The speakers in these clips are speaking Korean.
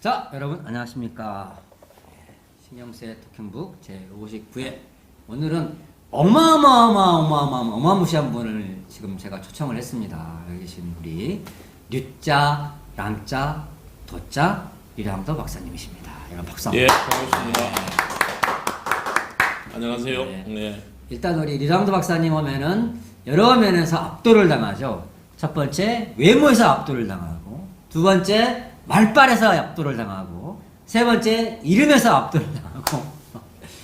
자, 여러분 안녕하십니까. 신영세 토킹북 제59회. 오늘은 어마무시한 분을 지금 제가 초청을 했습니다. 여기 계신 우리 류자, 랑자, 도자, 류량도 박사님이십니다. 여러분 박수 한번. 예, 반갑습니다. 안녕하세요. 네. 네. 일단 우리 류량도 박사님 오면은 여러 면에서 압도를 당하죠. 첫 번째 외모에서 압도를 당하고, 두 번째 말빨에서 압도를 당하고, 세 번째 이름에서 압도를 당하고.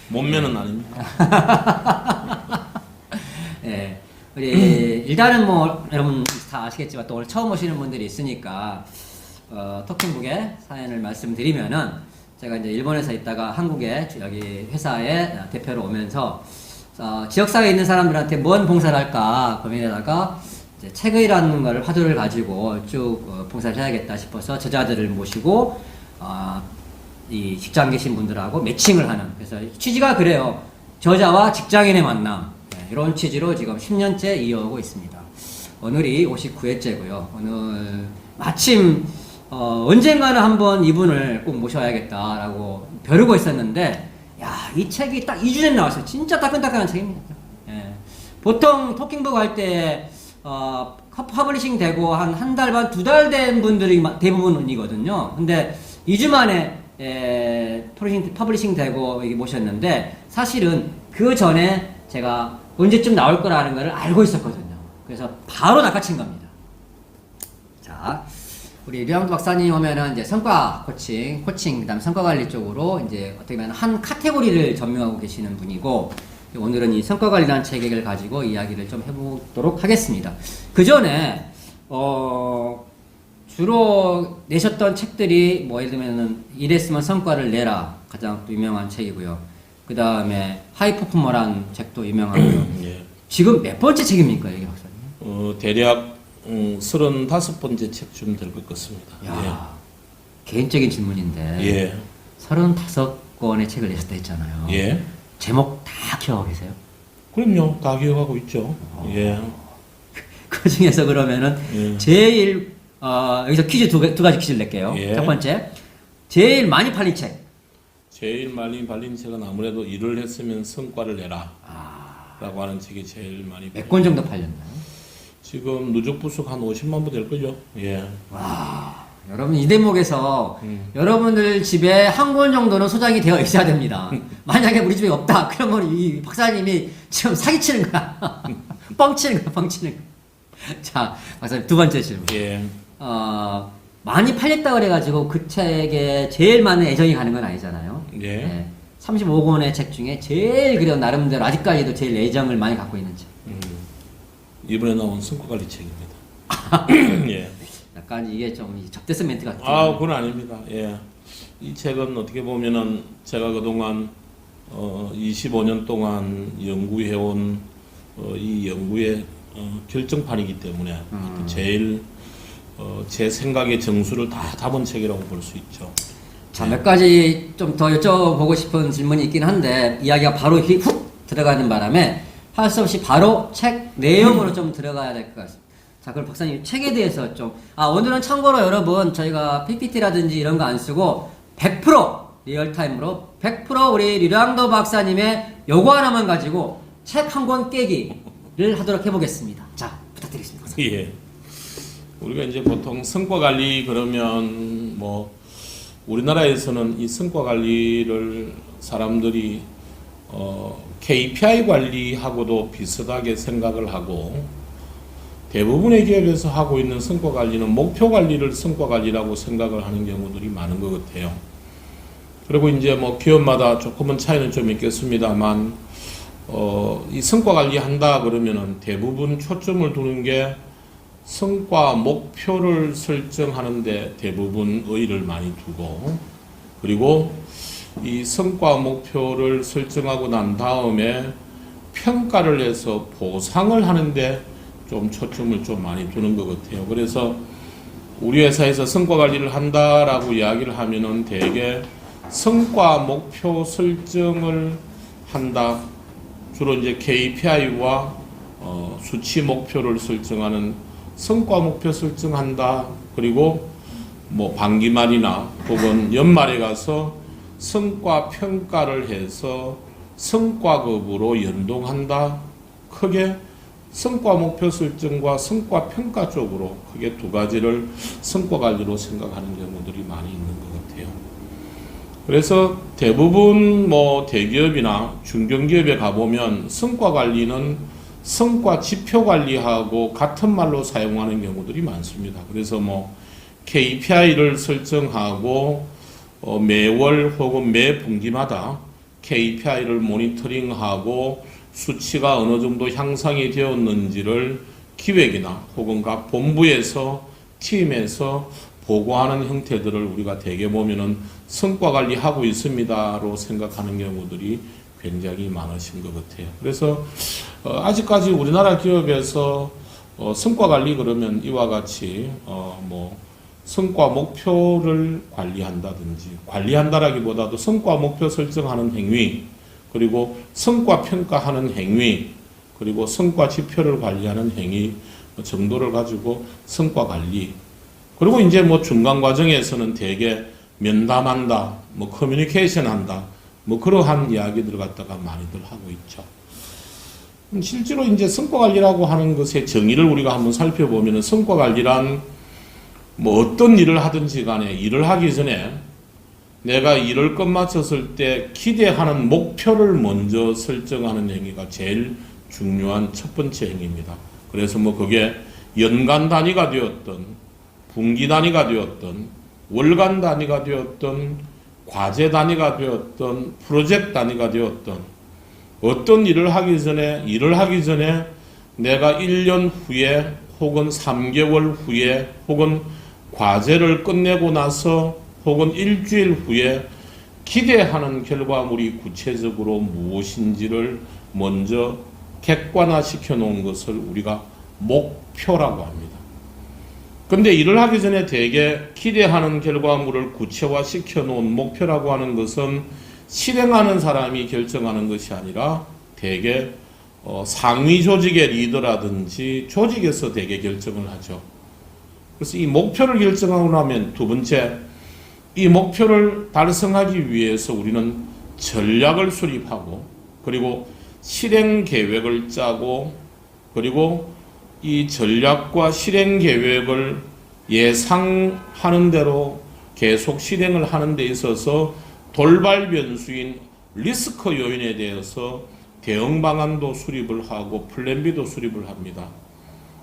몸매는 아닙니다. 예, 우리 일단은 뭐 여러분 다 아시겠지만 또 오늘 처음 오시는 분들이 있으니까 토킹북에 사연을 말씀드리면은, 제가 이제 일본에서 있다가 한국에 여기 회사에 대표로 오면서 지역사회에 있는 사람들한테 뭔 봉사를 할까 고민하다가 이제 책이라는 걸 화두를 가지고 쭉 봉사를 해야겠다 싶어서 저자들을 모시고 이 직장 계신 분들하고 매칭을 하는, 그래서 취지가 그래요. 저자와 직장인의 만남, 이런 취지로 지금 10년째 이어오고 있습니다. 오늘이 59회째고요. 오늘 마침 언젠가는 한번 이분을 꼭 모셔야겠다라고 벼르고 있었는데, 야, 이 책이 딱 2주 전에 나왔어요. 진짜 따끈따끈한 책입니다. 예. 보통 토킹북 할 때 퍼블리싱 되고 한 달 반, 2달 된 분들이 대부분이거든요. 근데 2주 만에 퍼블리싱 되고 여기 모셨는데, 사실은 그 전에 제가 언제쯤 나올 거라는 걸 알고 있었거든요. 그래서 바로 낚아친 겁니다. 자, 우리 류양도 박사님 오면은 이제 성과 코칭, 그다음 성과 관리 쪽으로 이제 어떻게 보면 한 카테고리를 점유하고 계시는 분이고, 오늘은 이 성과 관리라는 책을 가지고 이야기를 좀 해보도록 하겠습니다. 그 전에 주로 내셨던 책들이 뭐 예를 들면은 이랬으면 성과를 내라, 가장 또 유명한 책이고요. 그 다음에 하이퍼포머라는 책도 유명하고요. 예. 지금 몇 번째 책입니까, 이게 박사님? 대략 35번째 책쯤 될 것 같습니다. 야, 개인적인 질문인데, 예. 35권의 책을 내셨다 했잖아요. 예. 제목 다 기억하고 계세요? 그럼요. 다 기억하고 있죠. 예. 그 중에서 그러면은 예. 제일 여기서 퀴즈 두 가지 퀴즈를 낼게요. 예. 첫 번째, 제일 많이 팔린 책. 제일 많이 팔린 책은 아무래도 일을 했으면 성과를 내라 라고 하는 책이 제일 많이 몇 권 정도 팔렸나요? 지금 누적 부수가 한 50만 부 될 거죠. 예. 와, 여러분 이 대목에서 여러분들 집에 한 권 정도는 소장이 되어 있어야 됩니다. 만약에 우리 집에 없다, 그러면 이 박사님이 지금 사기치는 거야. 뻥치는 거야, 뻥치는 거야. 자, 박사님 두 번째 질문. 예. 많이 팔렸다 그래가지고 그 책에 제일 많은 애정이 가는 건 아니잖아요. 예. 35권의 책 중에 제일 그래도 나름대로 아직까지도 제일 애정을 많이 갖고 있는 책. 이번에 나온 성과관리 책입니다. 예. 약간 이게 좀 접대성 멘트 같아요. 그건 아닙니다. 예. 이 책은 어떻게 보면은 제가 그동안 25년 동안 연구해온 이 연구의 결정판이기 때문에 제일 제 생각의 정수를 다 담은 책이라고 볼 수 있죠. 자, 몇 가지 좀 더 여쭤보고 싶은 질문이 있긴 한데, 이야기가 바로 훅 들어가는 바람에 할 수 없이 바로 책 내용으로 좀 들어가야 될 것 같습니다. 자, 그럼 박사님 책에 대해서 좀, 오늘은 참고로 여러분 저희가 PPT라든지 이런 거 안 쓰고 100% 리얼타임으로 100% 우리 류량도 박사님의 요거 하나만 가지고 책 한 권 깨기를 하도록 해보겠습니다. 자, 부탁드리겠습니다. 박사님. 예. 우리가 이제 보통 성과 관리 그러면 뭐 우리나라에서는 이 성과 관리를 사람들이 KPI 관리하고도 비슷하게 생각을 하고, 대부분의 기업에서 하고 있는 성과 관리는 목표 관리를 성과 관리라고 생각을 하는 경우들이 많은 것 같아요. 그리고 이제 뭐 기업마다 조금은 차이는 좀 있겠습니다만, 이 성과 관리 한다 그러면은 대부분 초점을 두는 게 성과 목표를 설정하는데 대부분 의의를 많이 두고, 그리고 이 성과 목표를 설정하고 난 다음에 평가를 해서 보상을 하는데 좀 초점을 좀 많이 두는 것 같아요. 그래서 우리 회사에서 성과 관리를 한다라고 이야기를 하면은 대개 성과 목표 설정을 한다. 주로 이제 KPI와 수치 목표를 설정하는 성과 목표 설정한다. 그리고 뭐 반기말이나 혹은 연말에 가서 성과 평가를 해서 성과급으로 연동한다. 크게 성과 목표 설정과 성과 평가 쪽으로 크게 두 가지를 성과 관리로 생각하는 경우들이 많이 있는 것 같아요. 그래서 대부분 뭐 대기업이나 중견기업에 가보면 성과 관리는 성과 지표 관리하고 같은 말로 사용하는 경우들이 많습니다. 그래서 뭐 KPI를 설정하고 매월 혹은 매 분기마다 KPI를 모니터링하고 수치가 어느 정도 향상이 되었는지를 기획이나 혹은 각 본부에서 팀에서 보고하는 형태들을 우리가 대개 보면은 성과 관리하고 있습니다로 생각하는 경우들이 굉장히 많으신 것 같아요. 그래서 아직까지 우리나라 기업에서 성과 관리 그러면 이와 같이 뭐 성과 목표를 관리한다든지 관리한다라기보다도 성과 목표 설정하는 행위 그리고 성과 평가하는 행위 그리고 성과 지표를 관리하는 행위 정도를 가지고 성과 관리 그리고 이제 뭐 중간 과정에서는 대개 면담한다 뭐 커뮤니케이션 한다 뭐 그러한 이야기들을 갖다가 많이들 하고 있죠. 실제로 이제 성과 관리라고 하는 것의 정의를 우리가 한번 살펴보면은 성과 관리란 뭐 어떤 일을 하든지 간에 일을 하기 전에 내가 일을 끝마쳤을 때 기대하는 목표를 먼저 설정하는 행위가 제일 중요한 첫 번째 행위입니다. 그래서 뭐 그게 연간 단위가 되었던 분기 단위가 되었던 월간 단위가 되었던 과제 단위가 되었던 프로젝트 단위가 되었던 어떤 일을 하기 전에 내가 1년 후에 혹은 3개월 후에 혹은 과제를 끝내고 나서 혹은 일주일 후에 기대하는 결과물이 구체적으로 무엇인지를 먼저 객관화시켜 놓은 것을 우리가 목표라고 합니다. 근데 일을 하기 전에 대개 기대하는 결과물을 구체화시켜 놓은 목표라고 하는 것은 실행하는 사람이 결정하는 것이 아니라 대개 상위 조직의 리더라든지 조직에서 대개 결정을 하죠. 그래서 이 목표를 결정하고 나면 두 번째, 이 목표를 달성하기 위해서 우리는 전략을 수립하고 그리고 실행 계획을 짜고 그리고 이 전략과 실행 계획을 예상하는 대로 계속 실행을 하는 데 있어서 돌발 변수인 리스크 요인에 대해서 대응 방안도 수립을 하고 플랜 B도 수립을 합니다.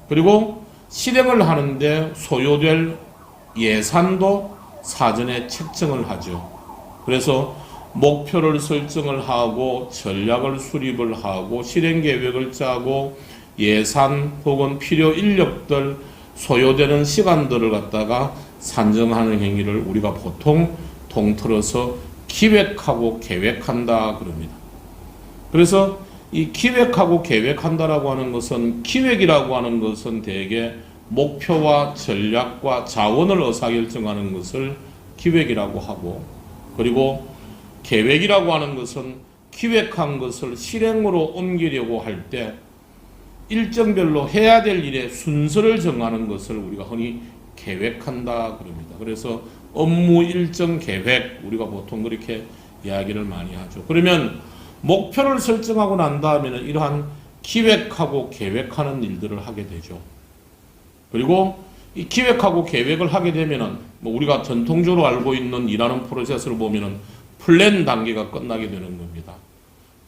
그리고 실행을 하는데 소요될 예산도 사전에 책정을 하죠. 그래서 목표를 설정을 하고 전략을 수립을 하고 실행 계획을 짜고 예산 혹은 필요 인력들 소요되는 시간들을 갖다가 산정하는 행위를 우리가 보통 통틀어서 기획하고 계획한다 그럽니다. 그래서 이 기획하고 계획한다라고 하는 것은 기획이라고 하는 것은 대개 목표와 전략과 자원을 의사결정하는 것을 기획이라고 하고 그리고 계획이라고 하는 것은 기획한 것을 실행으로 옮기려고 할 때 일정별로 해야 될 일의 순서를 정하는 것을 우리가 흔히 계획한다 그럽니다. 그래서 업무 일정 계획 우리가 보통 그렇게 이야기를 많이 하죠. 그러면 목표를 설정하고 난 다음에는 이러한 기획하고 계획하는 일들을 하게 되죠. 그리고 이 기획하고 계획을 하게 되면은 뭐 우리가 전통적으로 알고 있는 일하는 프로세스를 보면은 플랜 단계가 끝나게 되는 겁니다.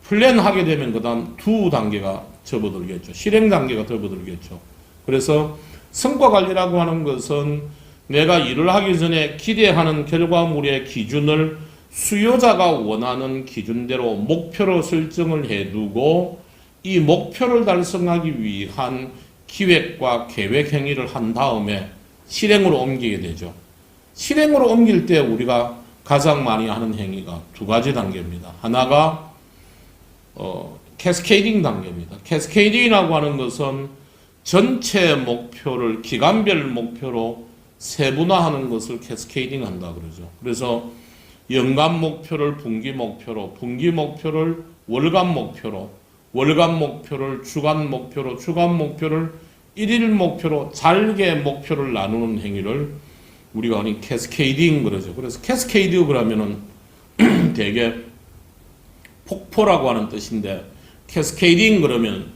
플랜 하게 되면 그 다음 두 단계가 접어들겠죠. 실행 단계가 접어들겠죠. 그래서 성과 관리라고 하는 것은 내가 일을 하기 전에 기대하는 결과물의 기준을 수요자가 원하는 기준대로 목표로 설정을 해두고 이 목표를 달성하기 위한 기획과 계획 행위를 한 다음에 실행으로 옮기게 되죠. 실행으로 옮길 때 우리가 가장 많이 하는 행위가 두 가지 단계입니다. 하나가 캐스케이딩 단계입니다. 캐스케이딩이라고 하는 것은 전체 목표를 기간별 목표로 세분화하는 것을 캐스케이딩 한다 그러죠. 그래서 연간 목표를 분기 목표로, 분기 목표를 월간 목표로, 월간 목표를 주간 목표로, 주간 목표를 일일 목표로 잘게 목표를 나누는 행위를 우리가 흔히 캐스케이딩 그러죠. 그래서 캐스케이드 그러면은 되게 폭포라고 하는 뜻인데, 캐스케이딩 그러면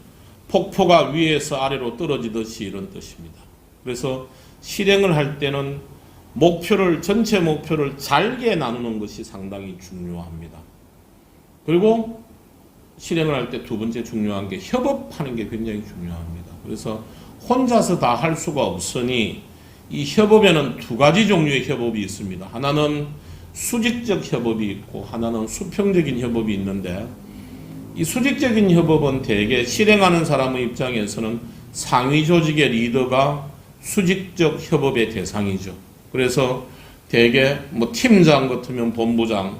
폭포가 위에서 아래로 떨어지듯이 이런 뜻입니다. 그래서 실행을 할 때는 전체 목표를 잘게 나누는 것이 상당히 중요합니다. 그리고 실행을 할 때 두 번째 중요한 게 협업하는 게 굉장히 중요합니다. 그래서 혼자서 다 할 수가 없으니 이 협업에는 두 가지 종류의 협업이 있습니다. 하나는 수직적 협업이 있고 하나는 수평적인 협업이 있는데, 이 수직적인 협업은 대개 실행하는 사람의 입장에서는 상위 조직의 리더가 수직적 협업의 대상이죠. 그래서 대개 뭐 팀장 같으면 본부장,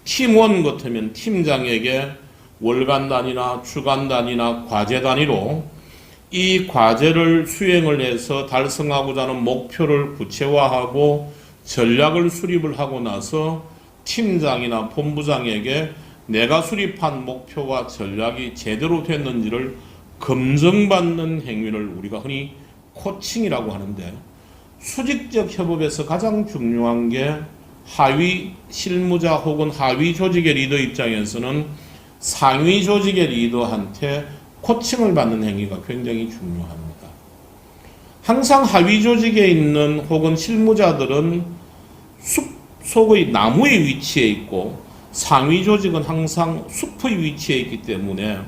팀원 같으면 팀장에게 월간 단위나 주간 단위나 과제 단위로 이 과제를 수행을 해서 달성하고자 하는 목표를 구체화하고 전략을 수립을 하고 나서 팀장이나 본부장에게 내가 수립한 목표와 전략이 제대로 됐는지를 검증받는 행위를 우리가 흔히 코칭이라고 하는데, 수직적 협업에서 가장 중요한 게 하위 실무자 혹은 하위 조직의 리더 입장에서는 상위 조직의 리더한테 코칭을 받는 행위가 굉장히 중요합니다. 항상 하위 조직에 있는 혹은 실무자들은 숲 속의 나무의 위치에 있고, 상위 조직은 항상 숲의 위치에 있기 때문에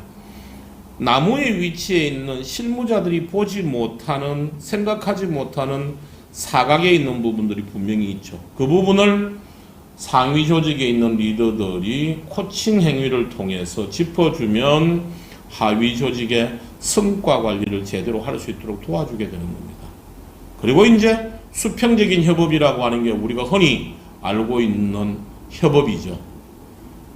나무의 위치에 있는 실무자들이 보지 못하는, 생각하지 못하는 사각에 있는 부분들이 분명히 있죠. 그 부분을 상위 조직에 있는 리더들이 코칭 행위를 통해서 짚어주면 하위 조직의 성과 관리를 제대로 할 수 있도록 도와주게 되는 겁니다. 그리고 이제 수평적인 협업이라고 하는 게 우리가 흔히 알고 있는 협업이죠.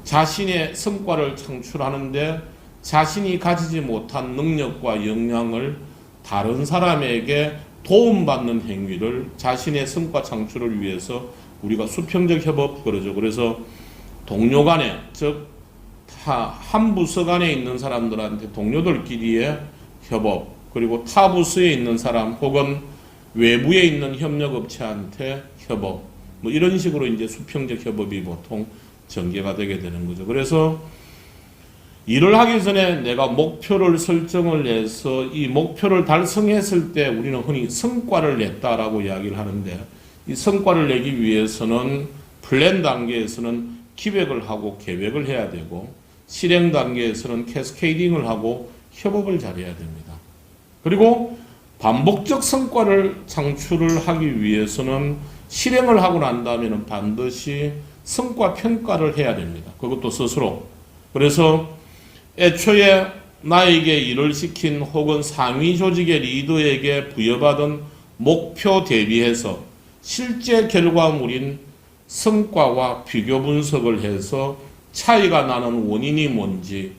자신의 성과를 창출하는데 자신이 가지지 못한 능력과 역량을 다른 사람에게 도움받는 행위를 자신의 성과 창출을 위해서 우리가 수평적 협업 그러죠. 그래서 동료 간에, 즉 한 부서 간에 있는 사람들한테 동료들끼리의 협업, 그리고 타 부서에 있는 사람 혹은 외부에 있는 협력업체한테 협업, 뭐 이런 식으로 이제 수평적 협업이 보통 전개가 되게 되는 거죠. 그래서 일을 하기 전에 내가 목표를 설정을 해서 이 목표를 달성했을 때 우리는 흔히 성과를 냈다라고 이야기를 하는데, 이 성과를 내기 위해서는 플랜 단계에서는 기획을 하고 계획을 해야 되고, 실행 단계에서는 캐스케이딩을 하고 협업을 잘해야 됩니다. 그리고 반복적 성과를 창출을 하기 위해서는 실행을 하고 난 다음에는 반드시 성과 평가를 해야 됩니다. 그것도 스스로. 그래서 애초에 나에게 일을 시킨 혹은 상위 조직의 리더에게 부여받은 목표 대비해서 실제 결과물인 성과와 비교 분석을 해서 차이가 나는 원인이 뭔지,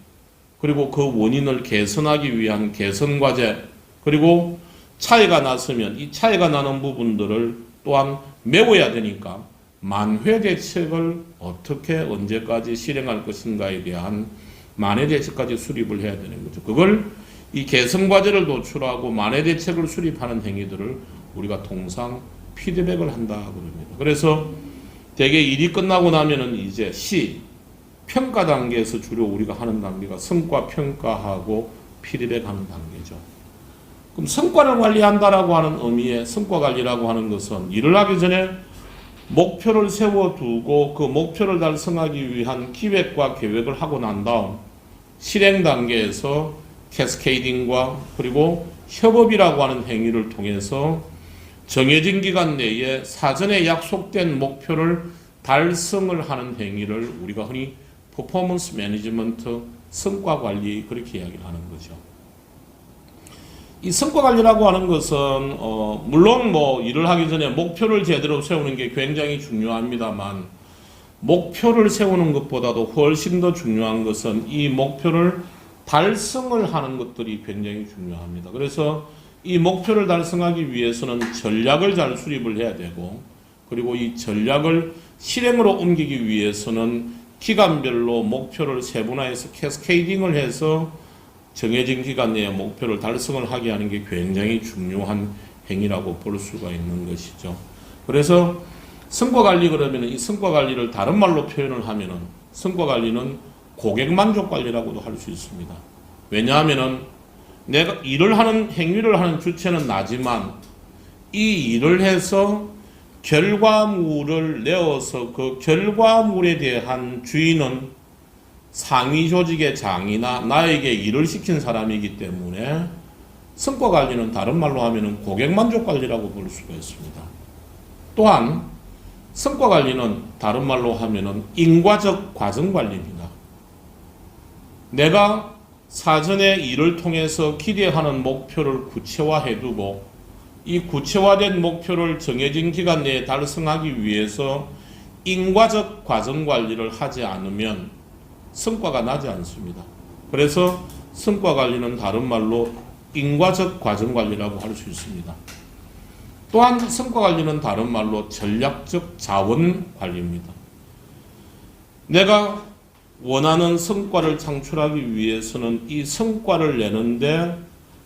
그리고 그 원인을 개선하기 위한 개선 과제, 그리고 차이가 났으면 이 차이가 나는 부분들을 또한 메워야 되니까 만회 대책을 어떻게 언제까지 실행할 것인가에 대한 만회 대책까지 수립을 해야 되는 거죠. 그걸 이 개선 과제를 도출하고 만회 대책을 수립하는 행위들을 우리가 통상 피드백을 한다 그럽니다. 그래서 대개 일이 끝나고 나면은 이제 평가 단계에서 주로 우리가 하는 단계가 성과 평가하고 피드백하는 단계죠. 그럼 성과를 관리한다라고 하는 의미의 성과 관리라고 하는 것은 일을 하기 전에 목표를 세워두고 그 목표를 달성하기 위한 기획과 계획을 하고 난 다음 실행 단계에서 캐스케이딩과 그리고 협업이라고 하는 행위를 통해서 정해진 기간 내에 사전에 약속된 목표를 달성을 하는 행위를 우리가 흔히 퍼포먼스 매니지먼트, 성과 관리 그렇게 이야기를 하는 거죠. 이 성과 관리라고 하는 것은 물론 뭐 일을 하기 전에 목표를 제대로 세우는 게 굉장히 중요합니다만, 목표를 세우는 것보다도 훨씬 더 중요한 것은 이 목표를 달성을 하는 것들이 굉장히 중요합니다. 그래서 이 목표를 달성하기 위해서는 전략을 잘 수립을 해야 되고, 그리고 이 전략을 실행으로 옮기기 위해서는 기간별로 목표를 세분화해서 캐스케이딩을 해서 정해진 기간 내에 목표를 달성을 하게 하는 게 굉장히 중요한 행위라고 볼 수가 있는 것이죠. 그래서 성과 관리 그러면 이 성과 관리를 다른 말로 표현을 하면은 성과 관리는 고객 만족 관리라고도 할 수 있습니다. 왜냐하면은 내가 일을 하는 행위를 하는 주체는 나지만 이 일을 해서 결과물을 내어서 그 결과물에 대한 주인은 상위 조직의 장이나 나에게 일을 시킨 사람이기 때문에 성과 관리는 다른 말로 하면은 고객 만족 관리라고 볼 수가 있습니다. 또한 성과 관리는 다른 말로 하면은 인과적 과정 관리입니다. 내가 사전에 일을 통해서 기대하는 목표를 구체화해 두고 이 구체화된 목표를 정해진 기간 내에 달성하기 위해서 인과적 과정 관리를 하지 않으면 성과가 나지 않습니다. 그래서 성과 관리는 다른 말로 인과적 과정 관리라고 할 수 있습니다. 또한 성과 관리는 다른 말로 전략적 자원 관리입니다. 내가 원하는 성과를 창출하기 위해서는 이 성과를 내는데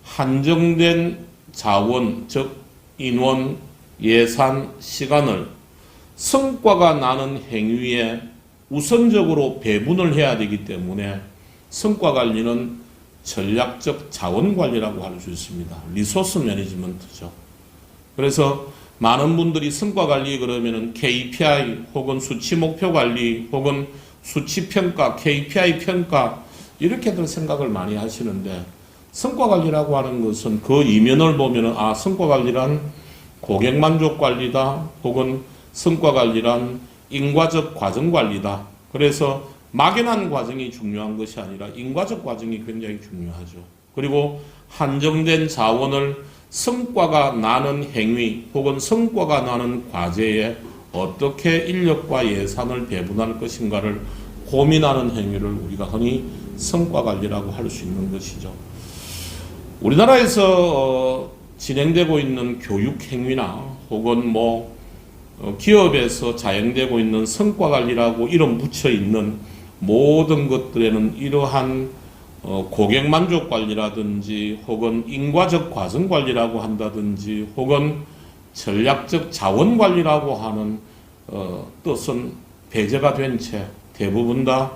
한정된 자원, 즉 인원, 예산, 시간을 성과가 나는 행위에 우선적으로 배분을 해야 되기 때문에 성과 관리는 전략적 자원 관리라고 할 수 있습니다. 리소스 매니지먼트죠. 그래서 많은 분들이 성과 관리 그러면은 KPI 혹은 수치 목표 관리 혹은 수치 평가, KPI 평가 이렇게들 생각을 많이 하시는데 성과 관리라고 하는 것은 그 이면을 보면은 성과 관리란 고객 만족 관리다 혹은 성과 관리란 인과적 과정 관리다. 그래서 막연한 과정이 중요한 것이 아니라 인과적 과정이 굉장히 중요하죠. 그리고 한정된 자원을 성과가 나는 행위 혹은 성과가 나는 과제에 어떻게 인력과 예산을 배분할 것인가를 고민하는 행위를 우리가 흔히 성과 관리라고 할 수 있는 것이죠. 우리나라에서 진행되고 있는 교육 행위나 혹은 기업에서 자행되고 있는 성과 관리라고 이름 붙여 있는 모든 것들에는 이러한 고객 만족 관리라든지 혹은 인과적 과정 관리라고 한다든지 혹은 전략적 자원 관리라고 하는 뜻은 배제가 된 채 대부분 다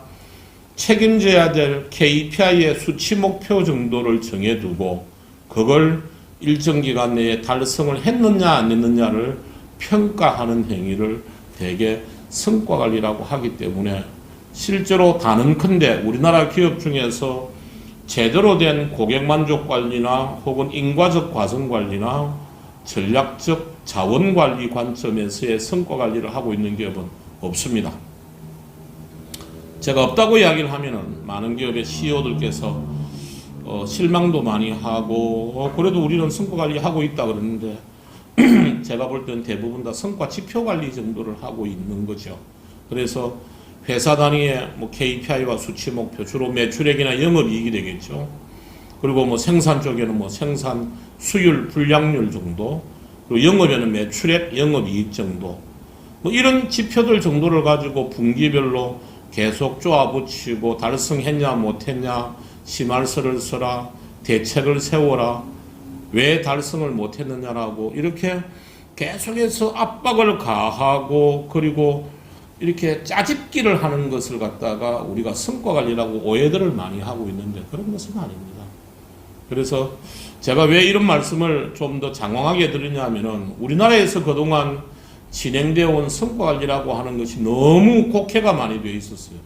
책임져야 될 KPI의 수치 목표 정도를 정해두고 그걸 일정 기간 내에 달성을 했느냐 안 했느냐를 평가하는 행위를 대개 성과 관리라고 하기 때문에 실제로 단언컨대 우리나라 기업 중에서 제대로 된 고객 만족 관리나 혹은 인과적 과정 관리나 전략적 자원 관리 관점에서의 성과 관리를 하고 있는 기업은 없습니다. 제가 없다고 이야기를 하면은 많은 기업의 CEO들께서 실망도 많이 하고 그래도 우리는 성과 관리 하고 있다 그러는데 제가 볼 때는 대부분 다 성과 지표 관리 정도를 하고 있는 거죠. 그래서 회사 단위의 KPI와 수치 목표, 주로 매출액이나 영업이익이 되겠죠. 그리고 생산 쪽에는 생산 수율, 불량률 정도, 그리고 영업에는 매출액, 영업이익 정도, 이런 지표들 정도를 가지고 분기별로 계속 쪼아붙이고 달성했냐 못했냐, 심할서를 써라, 대책을 세워라, 왜 달성을 못했느냐라고 이렇게 계속해서 압박을 가하고 그리고 이렇게 짜집기를 하는 것을 갖다가 우리가 성과 관리라고 오해들을 많이 하고 있는데 그런 것은 아닙니다. 그래서 제가 왜 이런 말씀을 좀 더 장황하게 드리냐면은 우리나라에서 그동안 진행되어 온 성과 관리라고 하는 것이 너무 곡해가 많이 되어 있었어요.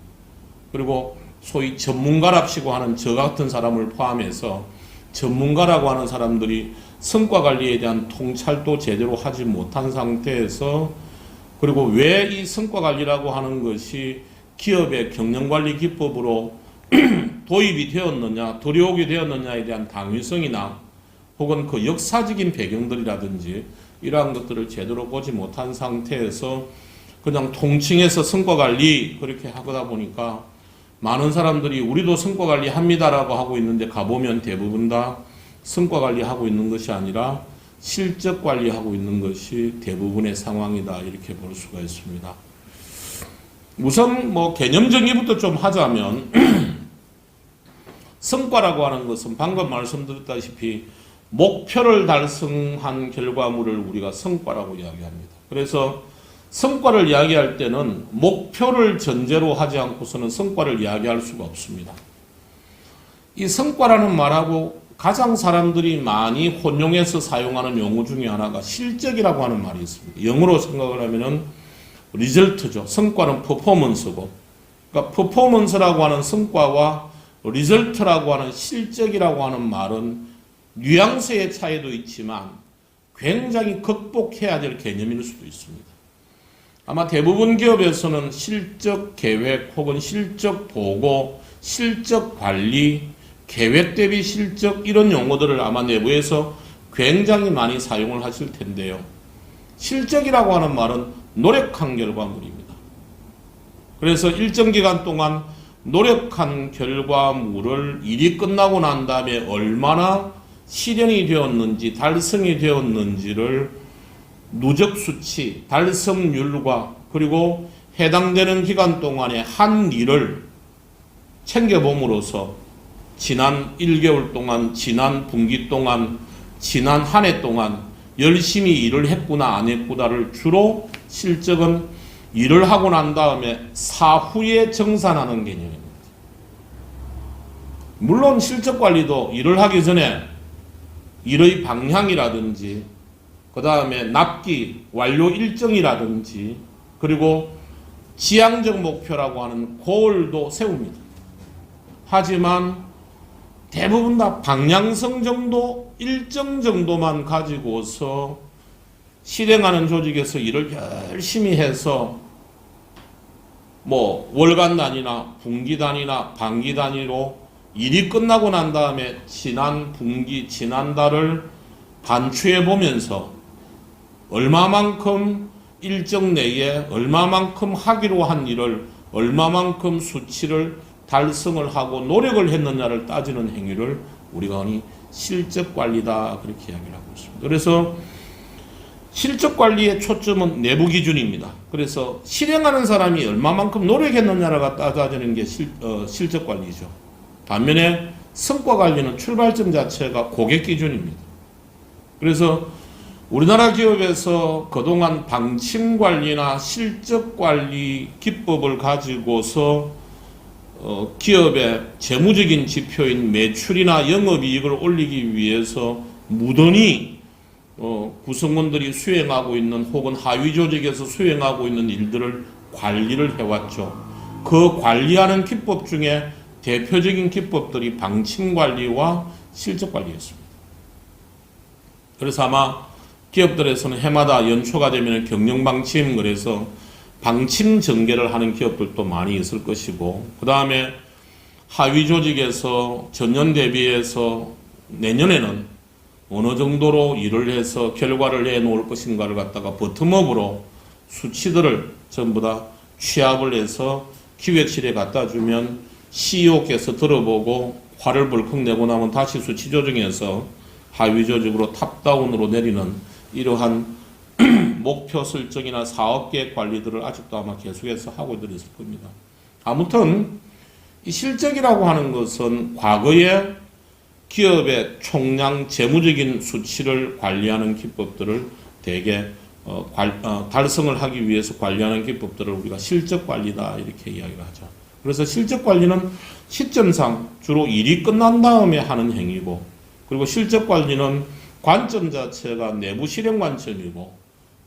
그리고 소위 전문가랍시고 하는 저 같은 사람을 포함해서 전문가라고 하는 사람들이 성과 관리에 대한 통찰도 제대로 하지 못한 상태에서 그리고 왜 이 성과 관리라고 하는 것이 기업의 경영관리 기법으로 도입이 되었느냐, 들여오게 되었느냐에 대한 당위성이나 혹은 그 역사적인 배경들이라든지 이러한 것들을 제대로 보지 못한 상태에서 그냥 통칭해서 성과 관리 그렇게 하다 보니까 많은 사람들이 우리도 성과 관리 합니다라고 하고 있는데 가보면 대부분 다 성과 관리하고 있는 것이 아니라 실적 관리하고 있는 것이 대부분의 상황이다 이렇게 볼 수가 있습니다. 우선 개념 정의부터 좀 하자면 성과라고 하는 것은 방금 말씀드렸다시피 목표를 달성한 결과물을 우리가 성과라고 이야기합니다. 그래서 성과를 이야기할 때는 목표를 전제로 하지 않고서는 성과를 이야기할 수가 없습니다. 이 성과라는 말하고 가장 사람들이 많이 혼용해서 사용하는 용어 중에 하나가 실적이라고 하는 말이 있습니다. 영어로 생각을 하면은 리절트죠. 성과는 퍼포먼스고, 그러니까 퍼포먼스라고 하는 성과와 리절트라고 하는 실적이라고 하는 말은 뉘앙스의 차이도 있지만 굉장히 극복해야 될 개념일 수도 있습니다. 아마 대부분 기업에서는 실적 계획 혹은 실적 보고, 실적 관리, 계획 대비 실적 이런 용어들을 아마 내부에서 굉장히 많이 사용을 하실 텐데요. 실적이라고 하는 말은 노력한 결과물입니다. 그래서 일정 기간 동안 노력한 결과물을 일이 끝나고 난 다음에 얼마나 실현이 되었는지, 달성이 되었는지를 누적 수치, 달성률과 그리고 해당되는 기간 동안에 한 일을 챙겨봄으로써 지난 1개월 동안, 지난 분기 동안, 지난 한 해 동안 열심히 일을 했구나 안 했구나를 주로 실적은 일을 하고 난 다음에 사후에 정산하는 개념입니다. 물론 실적 관리도 일을 하기 전에 일의 방향이라든지 그 다음에 납기, 완료 일정이라든지 그리고 지향적 목표라고 하는 골도 세웁니다. 하지만 대부분 다 방향성 정도, 일정 정도만 가지고서 실행하는 조직에서 일을 열심히 해서 뭐 월간 단위나 분기 단위나 반기 단위로 일이 끝나고 난 다음에 지난 분기, 지난 달을 반추해 보면서 얼마만큼 일정 내에 얼마만큼 하기로 한 일을 얼마만큼 수치를 달성을 하고 노력을 했느냐를 따지는 행위를 우리가 흔히 실적 관리다 그렇게 이야기를 하고 있습니다. 그래서 실적 관리의 초점은 내부 기준입니다. 그래서 실행하는 사람이 얼마만큼 노력했느냐가 따져지는 게 실적 관리죠. 반면에 성과 관리는 출발점 자체가 고객 기준입니다. 그래서 우리나라 기업에서 그동안 방침 관리나 실적 관리 기법을 가지고서 기업의 재무적인 지표인 매출이나 영업이익을 올리기 위해서 무던히 구성원들이 수행하고 있는 혹은 하위 조직에서 수행하고 있는 일들을 관리를 해왔죠. 그 관리하는 기법 중에 대표적인 기법들이 방침관리와 실적관리였습니다. 그래서 아마 기업들에서는 해마다 연초가 되면 경영방침, 그래서 방침 전개를 하는 기업들도 많이 있을 것이고, 그 다음에 하위 조직에서 전년 대비해서 내년에는 어느 정도로 일을 해서 결과를 내놓을 것인가를 갖다가 버텀업으로 수치들을 전부 다 취합을 해서 기획실에 갖다 주면 CEO께서 들어보고 화를 벌컥 내고 나면 다시 수치 조정해서 하위 조직으로 탑다운으로 내리는 이러한 목표 설정이나 사업계획 관리들을 아직도 아마 계속해서 하고 있을 겁니다. 아무튼 이 실적이라고 하는 것은 과거에 기업의 총량 재무적인 수치를 관리하는 기법들을 대개 달성을 하기 위해서 관리하는 기법들을 우리가 실적 관리다 이렇게 이야기를 하죠. 그래서 실적 관리는 시점상 주로 일이 끝난 다음에 하는 행위고, 그리고 실적 관리는 관점 자체가 내부 실행 관점이고,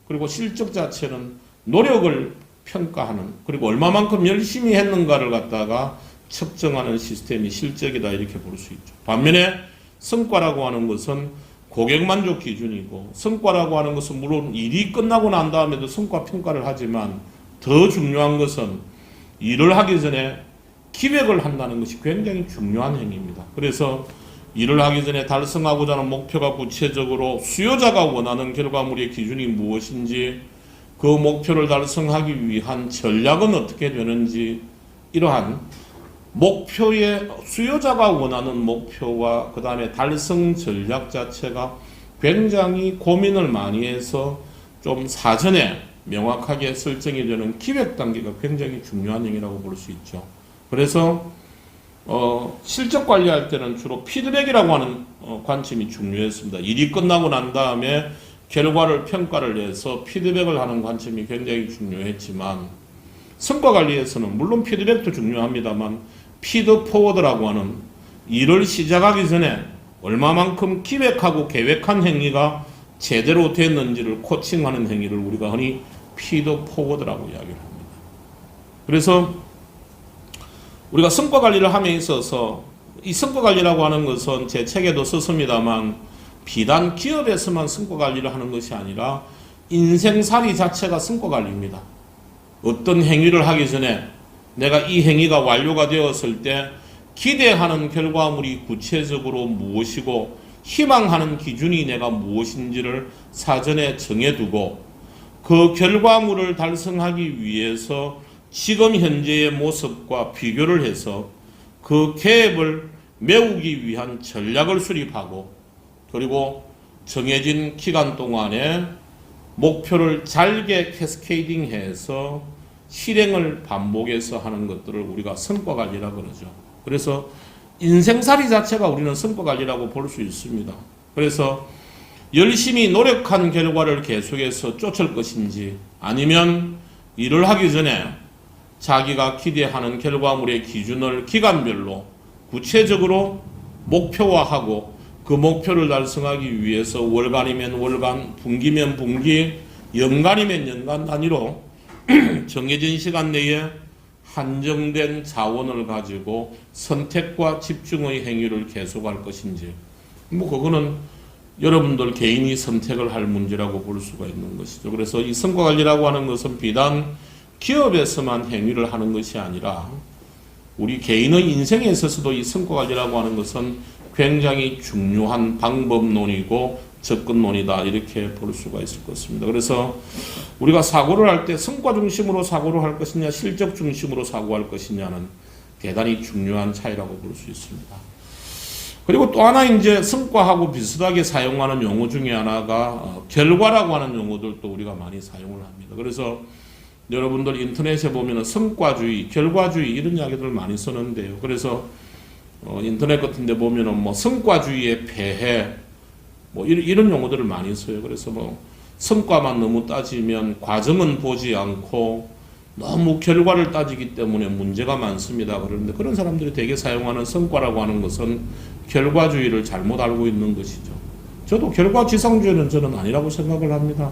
그리고 실적 자체는 노력을 평가하는, 그리고 얼마만큼 열심히 했는가를 갖다가 측정하는 시스템이 실적이다 이렇게 볼 수 있죠. 반면에 성과라고 하는 것은 고객 만족 기준이고, 성과라고 하는 것은 물론 일이 끝나고 난 다음에도 성과 평가를 하지만 더 중요한 것은 일을 하기 전에 기획을 한다는 것이 굉장히 중요한 행위입니다. 그래서 일을 하기 전에 달성하고자 하는 목표가 구체적으로 수요자가 원하는 결과물의 기준이 무엇인지, 그 목표를 달성하기 위한 전략은 어떻게 되는지, 이러한 목표의 수요자가 원하는 목표와 그 다음에 달성 전략 자체가 굉장히 고민을 많이 해서 좀 사전에 명확하게 설정이 되는 기획 단계가 굉장히 중요한 행위라고 볼 수 있죠. 그래서 실적 관리할 때는 주로 피드백이라고 하는 관점이 중요했습니다. 일이 끝나고 난 다음에 결과를 평가를 해서 피드백을 하는 관점이 굉장히 중요했지만 성과 관리에서는 물론 피드백도 중요합니다만 피드 포워드라고 하는 일을 시작하기 전에 얼마만큼 기획하고 계획한 행위가 제대로 됐는지를 코칭하는 행위를 우리가 흔히 피드 포워드라고 이야기를 합니다. 그래서 우리가 성과 관리를 함에 있어서 이 성과 관리라고 하는 것은 제 책에도 썼습니다만 비단 기업에서만 성과 관리를 하는 것이 아니라 인생살이 자체가 성과 관리입니다. 어떤 행위를 하기 전에 내가 이 행위가 완료가 되었을 때 기대하는 결과물이 구체적으로 무엇이고 희망하는 기준이 내가 무엇인지를 사전에 정해두고 그 결과물을 달성하기 위해서 지금 현재의 모습과 비교를 해서 그 갭을 메우기 위한 전략을 수립하고 그리고 정해진 기간 동안에 목표를 잘게 캐스케이딩해서 실행을 반복해서 하는 것들을 우리가 성과 관리라고 그러죠. 그래서 인생살이 자체가 우리는 성과 관리라고 볼 수 있습니다. 그래서 열심히 노력한 결과를 계속해서 쫓을 것인지 아니면 일을 하기 전에 자기가 기대하는 결과물의 기준을 기간별로 구체적으로 목표화하고 그 목표를 달성하기 위해서 월간이면 월간, 분기면 분기, 연간이면 연간 단위로 정해진 시간 내에 한정된 자원을 가지고 선택과 집중의 행위를 계속할 것인지 그거는 여러분들 개인이 선택을 할 문제라고 볼 수가 있는 것이죠. 그래서 이 성과관리라고 하는 것은 비단 기업에서만 행위를 하는 것이 아니라 우리 개인의 인생에 있어서도 이 성과관리라고 하는 것은 굉장히 중요한 방법론이고 접근론이다 이렇게 볼 수가 있을 것입니다. 그래서 우리가 사고를 할 때 성과 중심으로 사고를 할 것이냐 실적 중심으로 사고할 것이냐는 대단히 중요한 차이라고 볼 수 있습니다. 그리고 또 하나 이제 성과하고 비슷하게 사용하는 용어 중에 하나가 결과라고 하는 용어들도 우리가 많이 사용을 합니다. 그래서 여러분들 인터넷에 보면 성과주의, 결과주의 이런 이야기들을 많이 쓰는데요. 그래서 인터넷 같은 데 보면은 뭐 성과주의의 폐해 뭐 이런 용어들을 많이 써요. 그래서 뭐 성과만 너무 따지면 과정은 보지 않고 너무 결과를 따지기 때문에 문제가 많습니다. 그런데 그런 사람들이 되게 사용하는 성과라고 하는 것은 결과주의를 잘못 알고 있는 것이죠. 저도 결과지상주의는 저는 아니라고 생각을 합니다.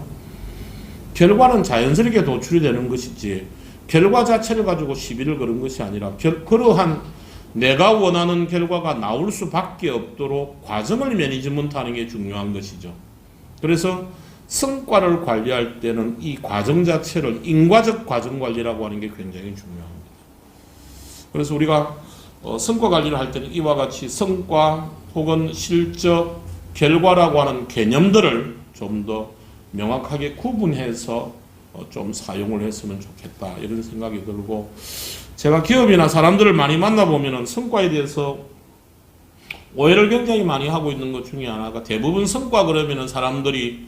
결과는 자연스럽게 도출이 되는 것이지 결과 자체를 가지고 시비를 거는 것이 아니라 그러한 내가 원하는 결과가 나올 수밖에 없도록 과정을 매니지먼트하는 게 중요한 것이죠. 그래서 성과를 관리할 때는 이 과정 자체를 인과적 과정 관리라고 하는 게 굉장히 중요합니다. 그래서 우리가 성과 관리를 할 때는 이와 같이 성과 혹은 실적, 결과라고 하는 개념들을 좀 더 명확하게 구분해서 좀 사용을 했으면 좋겠다 이런 생각이 들고 제가 기업이나 사람들을 많이 만나보면 성과에 대해서 오해를 굉장히 많이 하고 있는 것 중에 하나가 대부분 성과 그러면 사람들이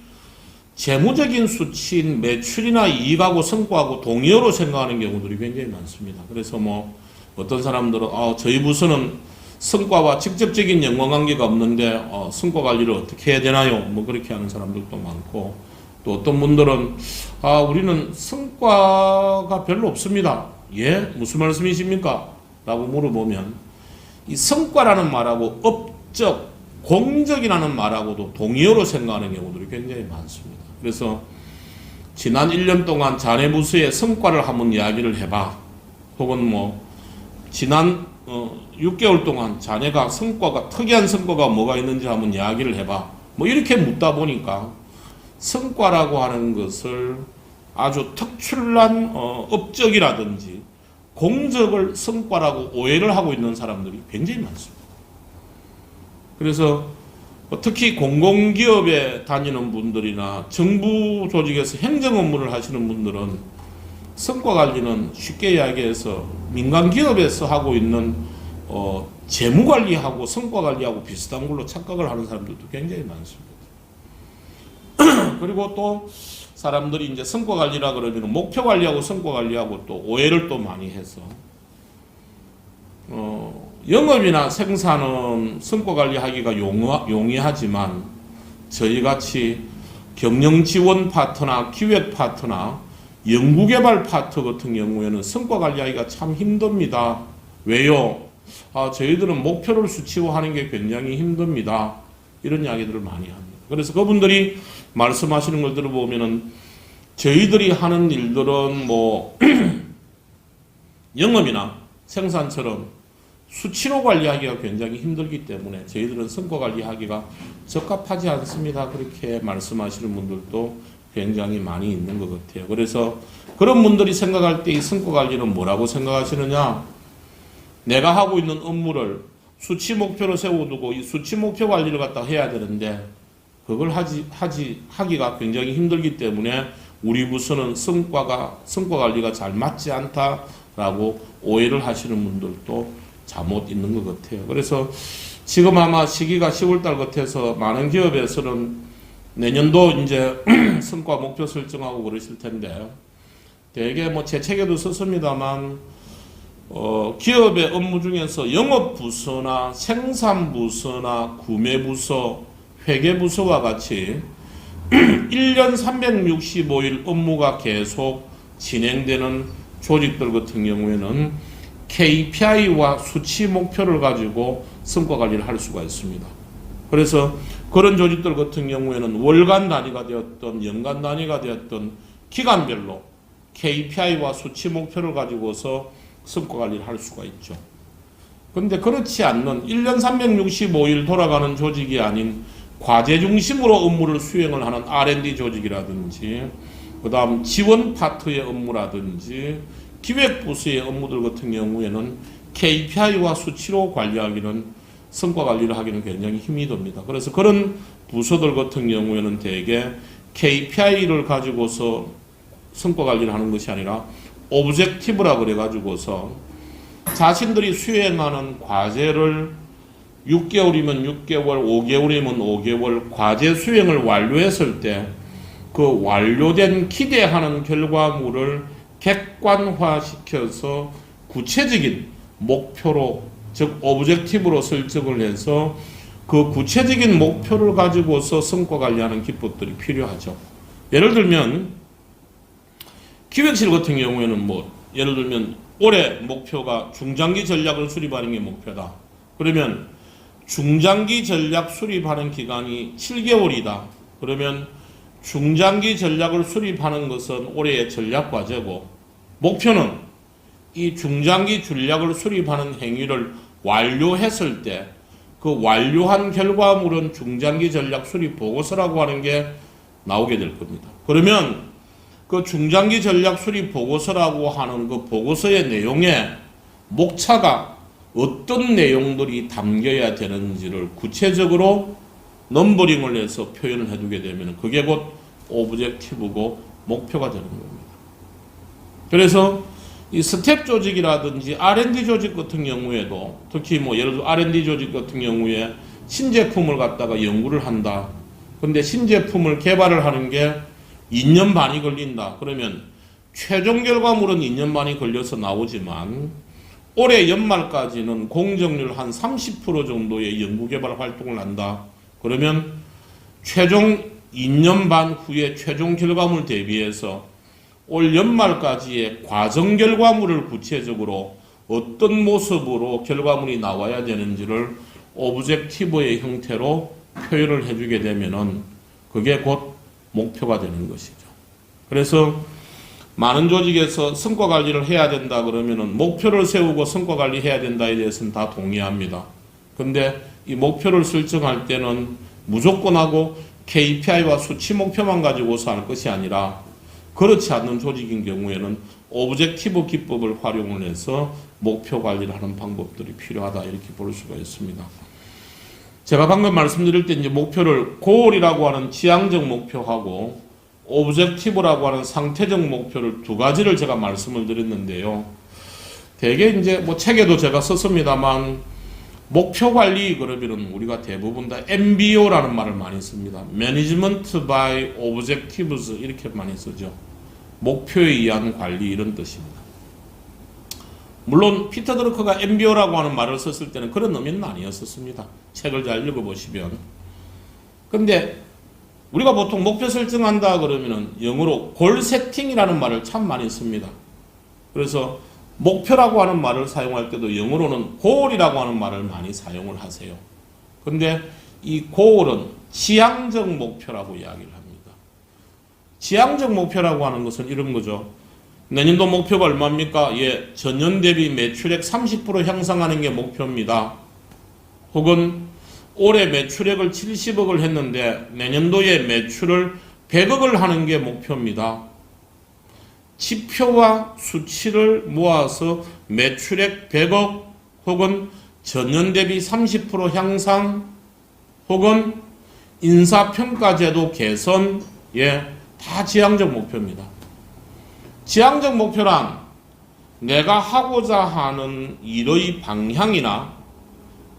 재무적인 수치인 매출이나 이익하고 성과하고 동의어로 생각하는 경우들이 굉장히 많습니다. 그래서 뭐 어떤 사람들은 저희 부서는 성과와 직접적인 연관관계가 없는데 성과 관리를 어떻게 해야 되나요? 뭐 그렇게 하는 사람들도 많고 또 어떤 분들은 우리는 성과가 별로 없습니다. 예? 무슨 말씀이십니까? 라고 물어보면 이 성과라는 말하고 업적, 공적이라는 말하고도 동의어로 생각하는 경우들이 굉장히 많습니다. 그래서 지난 1년 동안 자네 부서의 성과를 한번 이야기를 해봐. 혹은 뭐 지난 6개월 동안 자네가 성과가 특이한 성과가 뭐가 있는지 한번 이야기를 해봐. 뭐 이렇게 묻다 보니까 성과라고 하는 것을 아주 특출난 업적이라든지 공적을 성과라고 오해를 하고 있는 사람들이 굉장히 많습니다. 그래서 특히 공공기업에 다니는 분들이나 정부 조직에서 행정 업무를 하시는 분들은 성과관리는 쉽게 이야기해서 민간기업에서 하고 있는 재무관리하고 성과관리하고 비슷한 걸로 착각을 하는 사람들도 굉장히 많습니다. 그리고 또 사람들이 이제 성과관리라 그러면 목표관리하고 성과관리하고 또 오해를 또 많이 해서 영업이나 생산은 성과관리하기가 용이하지만 저희같이 경영지원 파트나 기획 파트나 연구개발 파트 같은 경우에는 성과 관리하기가 참 힘듭니다. 왜요? 저희들은 목표를 수치화하는 게 굉장히 힘듭니다. 이런 이야기들을 많이 합니다. 그래서 그분들이 말씀하시는 걸 들어보면은 저희들이 하는 일들은 뭐 영업이나 생산처럼 수치로 관리하기가 굉장히 힘들기 때문에 저희들은 성과 관리하기가 적합하지 않습니다. 그렇게 말씀하시는 분들도 굉장히 많이 있는 것 같아요. 그래서 그런 분들이 생각할 때 이 성과 관리는 뭐라고 생각하시느냐? 내가 하고 있는 업무를 수치 목표로 세워두고 이 수치 목표 관리를 갖다 해야 되는데 그걸 하기가 굉장히 힘들기 때문에 우리 부서는 성과 관리가 잘 맞지 않다라고 오해를 하시는 분들도 잘못 있는 것 같아요. 그래서 지금 아마 시기가 10월달 같아서 많은 기업에서는 내년도 이제 성과 목표 설정하고 그러실 텐데 대개 뭐 제 책에도 썼습니다만 기업의 업무 중에서 영업부서나 생산부서나 구매부서, 회계부서와 같이 1년 365일 업무가 계속 진행되는 조직들 같은 경우에는 KPI와 수치 목표를 가지고 성과 관리를 할 수가 있습니다. 그래서 그런 조직들 같은 경우에는 월간 단위가 되었던 연간 단위가 되었던 기간별로 KPI와 수치 목표를 가지고서 성과 관리를 할 수가 있죠. 그런데 그렇지 않는 1년 365일 돌아가는 조직이 아닌 과제 중심으로 업무를 수행을 하는 R&D 조직이라든지 그 다음 지원 파트의 업무라든지 기획부서의 업무들 같은 경우에는 KPI와 수치로 관리하기는 성과 관리를 하기는 굉장히 힘이 듭니다. 그래서 그런 부서들 같은 경우에는 대개 KPI를 가지고서 성과 관리를 하는 것이 아니라 오브젝티브라 그래가지고서 자신들이 수행하는 과제를 6개월이면 6개월, 5개월이면 5개월 과제 수행을 완료했을 때 그 완료된 기대하는 결과물을 객관화시켜서 구체적인 목표로 즉 오브젝티브로 설정을 해서 그 구체적인 목표를 가지고서 성과 관리하는 기법들이 필요하죠. 예를 들면 기획실 같은 경우에는 뭐 예를 들면 올해 목표가 중장기 전략을 수립하는 게 목표다. 그러면 중장기 전략 수립하는 기간이 7개월이다. 그러면 중장기 전략을 수립하는 것은 올해의 전략 과제고 목표는 이 중장기 전략을 수립하는 행위를 완료했을 때 그 완료한 결과물은 중장기 전략 수립 보고서라고 하는 게 나오게 될 겁니다. 그러면 그 중장기 전략 수립 보고서라고 하는 그 보고서의 내용에 목차가 어떤 내용들이 담겨야 되는지를 구체적으로 넘버링을 해서 표현을 해두게 되면 그게 곧 오브젝티브고 목표가 되는 겁니다. 그래서 이 스텝 조직이라든지 R&D 조직 같은 경우에도 특히 뭐 예를 들어 R&D 조직 같은 경우에 신제품을 갖다가 연구를 한다. 근데 신제품을 개발을 하는 게 2년 반이 걸린다. 그러면 최종 결과물은 2년 반이 걸려서 나오지만 올해 연말까지는 공정률 한 30% 정도의 연구개발 활동을 한다. 그러면 최종 2년 반 후에 최종 결과물 대비해서 올 연말까지의 과정 결과물을 구체적으로 어떤 모습으로 결과물이 나와야 되는지를 오브젝티브의 형태로 표현을 해주게 되면은 그게 곧 목표가 되는 것이죠. 그래서 많은 조직에서 성과 관리를 해야 된다 그러면은 목표를 세우고 성과 관리해야 된다에 대해서는 다 동의합니다. 근데 이 목표를 설정할 때는 무조건 하고 KPI와 수치 목표만 가지고서 할 것이 아니라 그렇지 않는 조직인 경우에는 오브젝티브 기법을 활용을 해서 목표 관리를 하는 방법들이 필요하다 이렇게 볼 수가 있습니다. 제가 방금 말씀드릴 때 이제 목표를 고얼이라고 하는 지향적 목표하고 오브젝티브라고 하는 상태적 목표를 두 가지를 제가 말씀을 드렸는데요. 대개 이제 뭐 책에도 제가 썼습니다만 목표 관리 그러면은 우리가 대부분 다 MBO라는 말을 많이 씁니다. Management by Objectives 이렇게 많이 쓰죠. 목표에 의한 관리 이런 뜻입니다. 물론 피터 드러커가 MBO라고 하는 말을 썼을 때는 그런 의미는 아니었었습니다. 책을 잘 읽어보시면. 근데 우리가 보통 목표 설정한다 그러면은 영어로 골 세팅이라는 말을 참 많이 씁니다. 그래서 목표라고 하는 말을 사용할 때도 영어로는 goal이라고 하는 말을 많이 사용을 하세요. 근데 이 goal은 지향적 목표라고 이야기를 합니다. 지향적 목표라고 하는 것은 이런 거죠. 내년도 목표가 얼마입니까? 예, 전년 대비 매출액 30% 향상하는 게 목표입니다. 혹은 올해 매출액을 70억을 했는데 내년도에 매출을 100억을 하는 게 목표입니다. 지표와 수치를 모아서 매출액 100억 혹은 전년 대비 30% 향상 혹은 인사평가제도 개선, 예, 다 지향적 목표입니다. 지향적 목표란 내가 하고자 하는 일의 방향이나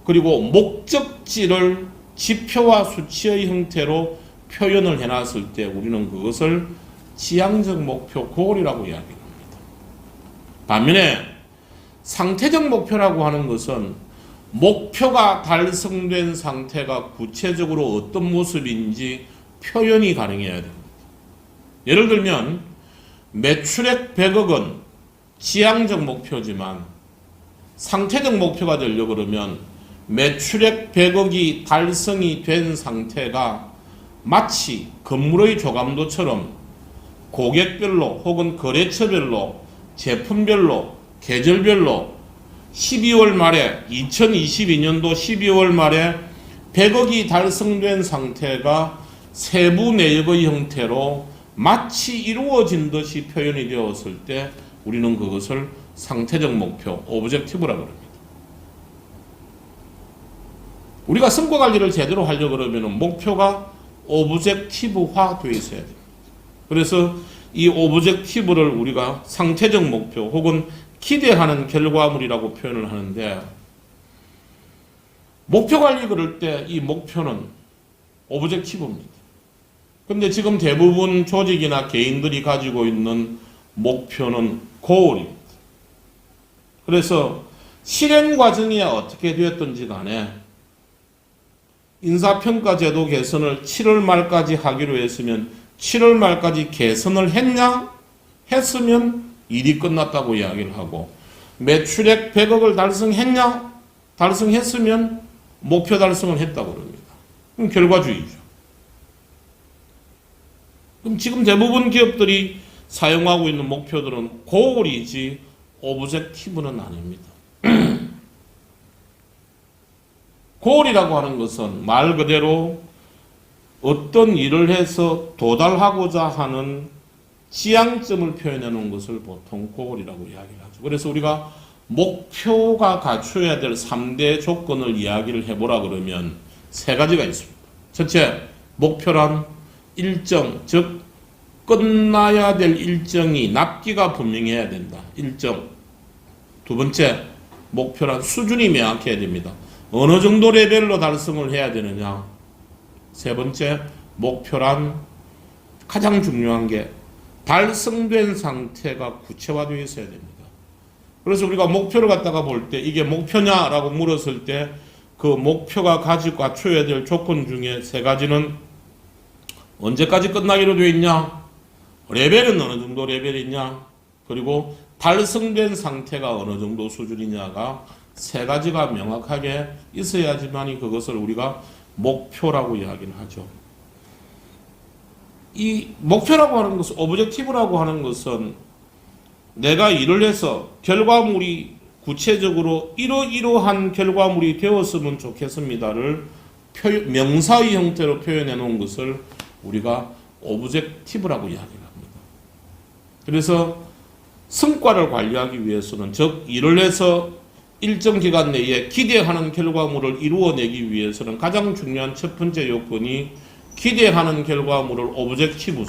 그리고 목적지를 지표와 수치의 형태로 표현을 해놨을 때 우리는 그것을 지향적 목표 goal이라고 이야기합니다. 반면에 상태적 목표라고 하는 것은 목표가 달성된 상태가 구체적으로 어떤 모습인지 표현이 가능해야 됩니다. 예를 들면 매출액 100억은 지향적 목표지만 상태적 목표가 되려고 그러면 매출액 100억이 달성이 된 상태가 마치 건물의 조감도처럼 고객별로 혹은 거래처별로 제품별로 계절별로 12월 말에 2022년도 12월 말에 100억이 달성된 상태가 세부 내역의 형태로 마치 이루어진 듯이 표현이 되었을 때 우리는 그것을 상태적 목표, 오브젝티브라고 합니다. 우리가 성과 관리를 제대로 하려고 그러면 목표가 오브젝티브화 되어 있어야 됩니다. 그래서 이 오브젝티브를 우리가 상태적 목표 혹은 기대하는 결과물이라고 표현을 하는데 목표 관리 그럴 때 이 목표는 오브젝티브입니다. 근데 지금 대부분 조직이나 개인들이 가지고 있는 목표는 goal입니다. 그래서 실행 과정이 어떻게 되었든지 간에 인사평가 제도 개선을 7월 말까지 하기로 했으면 7월 말까지 개선을 했냐? 했으면 일이 끝났다고 이야기를 하고 매출액 100억을 달성했냐? 달성했으면 목표 달성을 했다고 그럽니다. 그럼 결과주의죠. 그럼 지금 대부분 기업들이 사용하고 있는 목표들은 goal이지 오브젝티브는 아닙니다. goal이라고 하는 것은 말 그대로 어떤 일을 해서 도달하고자 하는 지향점을 표현해 놓은 것을 보통 goal이라고 이야기를 하죠. 그래서 우리가 목표가 갖춰야 될 3대 조건을 이야기를 해보라 그러면 세 가지가 있습니다. 첫째, 목표란 일정, 즉 끝나야 될 일정이 납기가 분명해야 된다. 일정. 두 번째, 목표란 수준이 명확해야 됩니다. 어느 정도 레벨로 달성을 해야 되느냐. 세 번째, 목표란 가장 중요한 게 달성된 상태가 구체화되어 있어야 됩니다. 그래서 우리가 목표를 갖다가 볼 때 이게 목표냐라고 물었을 때 그 목표가 가지고 갖춰야 될 조건 중에 세 가지는 언제까지 끝나기로 되어 있냐, 레벨은 어느 정도 레벨이냐, 그리고 달성된 상태가 어느 정도 수준이냐가 세 가지가 명확하게 있어야지만이 그것을 우리가 목표라고 이야기를 하죠. 이 목표라고 하는 것은, 오브젝티브라고 하는 것은 내가 일을 해서 결과물이 구체적으로 이러이러한 결과물이 되었으면 좋겠습니다를 명사의 형태로 표현해 놓은 것을 우리가 오브젝티브라고 이야기를 합니다. 그래서 성과를 관리하기 위해서는, 즉 일을 해서 일정 기간 내에 기대하는 결과물을 이루어내기 위해서는 가장 중요한 첫 번째 요건이 기대하는 결과물을 오브젝티브,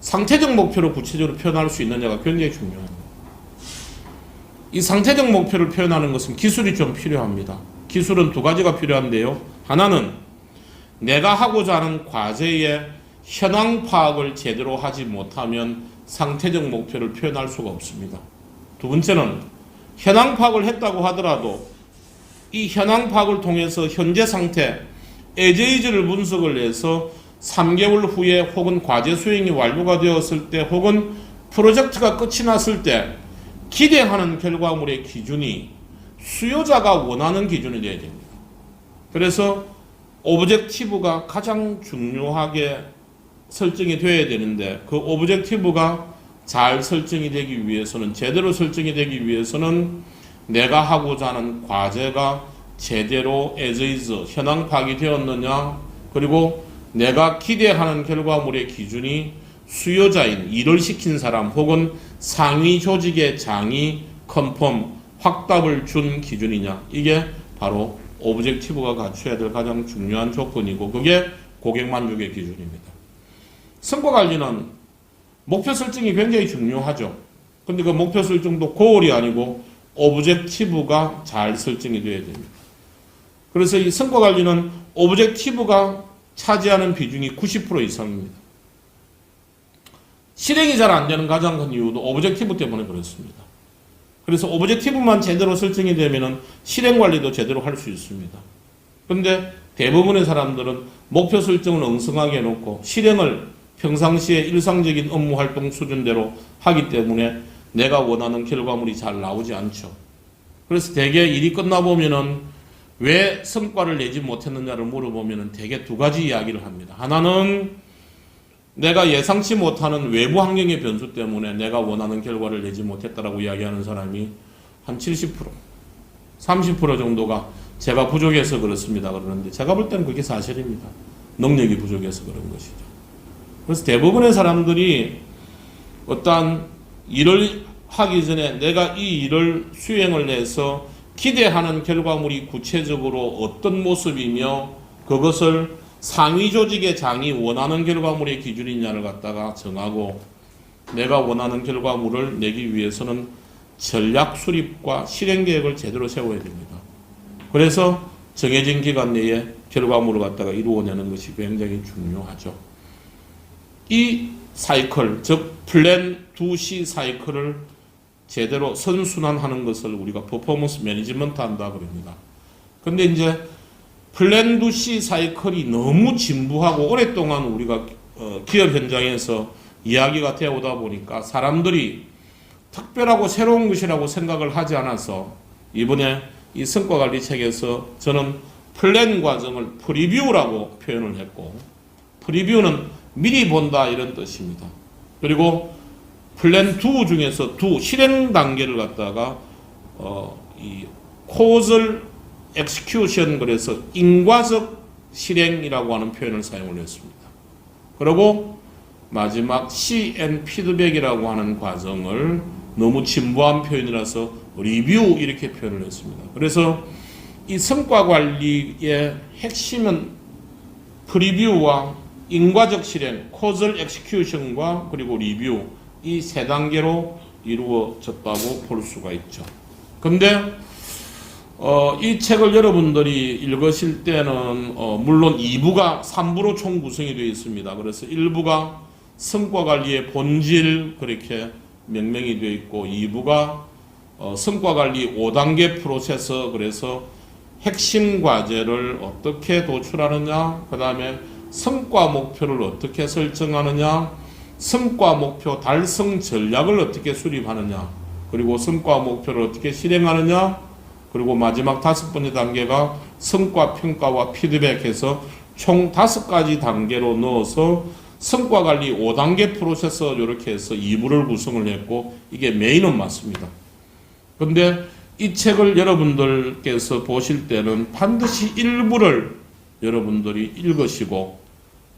상태적 목표로 구체적으로 표현할 수 있느냐가 굉장히 중요합니다. 이 상태적 목표를 표현하는 것은 기술이 좀 필요합니다. 기술은 두 가지가 필요한데요. 하나는 내가 하고자 하는 과제의 현황 파악을 제대로 하지 못하면 상태적 목표를 표현할 수가 없습니다. 두 번째는 현황 파악을 했다고 하더라도 이 현황 파악을 통해서 현재 상태, as is를 분석을 해서 3개월 후에 혹은 과제 수행이 완료가 되었을 때 혹은 프로젝트가 끝이 났을 때 기대하는 결과물의 기준이 수요자가 원하는 기준이 되어야 됩니다. 그래서 오브젝티브가 가장 중요하게 설정이 되어야 되는데 그 오브젝티브가 잘 설정이 되기 위해서는 제대로 설정이 되기 위해서는 내가 하고자 하는 과제가 제대로 as is 현황 파악이 되었느냐 그리고 내가 기대하는 결과물의 기준이 수요자인 일을 시킨 사람 혹은 상위 조직의 장이 컨펌 확답을 준 기준이냐 이게 바로 오브젝티브가 갖춰야 될 가장 중요한 조건이고 그게 고객 만족의 기준입니다. 성과 관리는 목표 설정이 굉장히 중요하죠. 근데 그 목표 설정도 고올이 아니고 오브젝티브가 잘 설정이 되어야 됩니다. 그래서 이 성과 관리는 오브젝티브가 차지하는 비중이 90% 이상입니다. 실행이 잘 안 되는 가장 큰 이유도 오브젝티브 때문에 그렇습니다. 그래서 오브젝티브만 제대로 설정이 되면 실행 관리도 제대로 할 수 있습니다. 그런데 대부분의 사람들은 목표 설정을 엉성하게 해놓고 실행을 평상시에 일상적인 업무 활동 수준대로 하기 때문에 내가 원하는 결과물이 잘 나오지 않죠. 그래서 대개 일이 끝나보면은 왜 성과를 내지 못했느냐를 물어보면은 대개 두 가지 이야기를 합니다. 하나는 내가 예상치 못하는 외부 환경의 변수 때문에 내가 원하는 결과를 내지 못했다라고 이야기하는 사람이 한 70%, 30% 정도가 제가 부족해서 그렇습니다. 그러는데 제가 볼 때는 그게 사실입니다. 능력이 부족해서 그런 것이죠. 그래서 대부분의 사람들이 어떠한 일을 하기 전에 내가 이 일을 수행을 해서 기대하는 결과물이 구체적으로 어떤 모습이며 그것을 상위 조직의 장이 원하는 결과물의 기준이냐를 갖다가 정하고 내가 원하는 결과물을 내기 위해서는 전략 수립과 실행 계획을 제대로 세워야 됩니다. 그래서 정해진 기간 내에 결과물을 갖다가 이루어내는 것이 굉장히 중요하죠. 이 사이클, 즉 플랜 2C 사이클을 제대로 선순환하는 것을 우리가 퍼포먼스 매니지먼트 한다 그럽니다. 근데 이제 플랜 2C 사이클이 너무 진부하고 오랫동안 우리가 기업 현장에서 이야기가 되어오다 보니까 사람들이 특별하고 새로운 것이라고 생각을 하지 않아서 이번에 이 성과관리 책에서 저는 플랜 과정을 프리뷰라고 표현을 했고 프리뷰는 미리 본다 이런 뜻입니다. 그리고 플랜 2 중에서 실행 단계를 갖다가 이 causal execution 그래서 인과적 실행이라고 하는 표현을 사용을 했습니다. 그리고 마지막 CN 피드백이라고 하는 과정을 너무 진부한 표현이라서 리뷰 이렇게 표현을 했습니다. 그래서 이 성과 관리의 핵심은 프리뷰와 인과적 실행, causal execution과 그리고 리뷰 이 세 단계로 이루어졌다고 볼 수가 있죠. 근데 이 책을 여러분들이 읽으실 때는 물론 2부가 3부로 총 구성이 되어 있습니다. 그래서 1부가 성과관리의 본질 그렇게 명명이 되어 있고 2부가 성과관리 5단계 프로세서 그래서 핵심 과제를 어떻게 도출하느냐 그 다음에 성과 목표를 어떻게 설정하느냐 성과 목표 달성 전략을 어떻게 수립하느냐 그리고 성과 목표를 어떻게 실행하느냐 그리고 마지막 5번째 단계가 성과 평가와 피드백해서 총 5가지 단계로 넣어서 성과관리 5단계 프로세서 이렇게 해서 2부를 구성을 했고 이게 메인은 맞습니다. 근데 이 책을 여러분들께서 보실 때는 반드시 1부를 여러분들이 읽으시고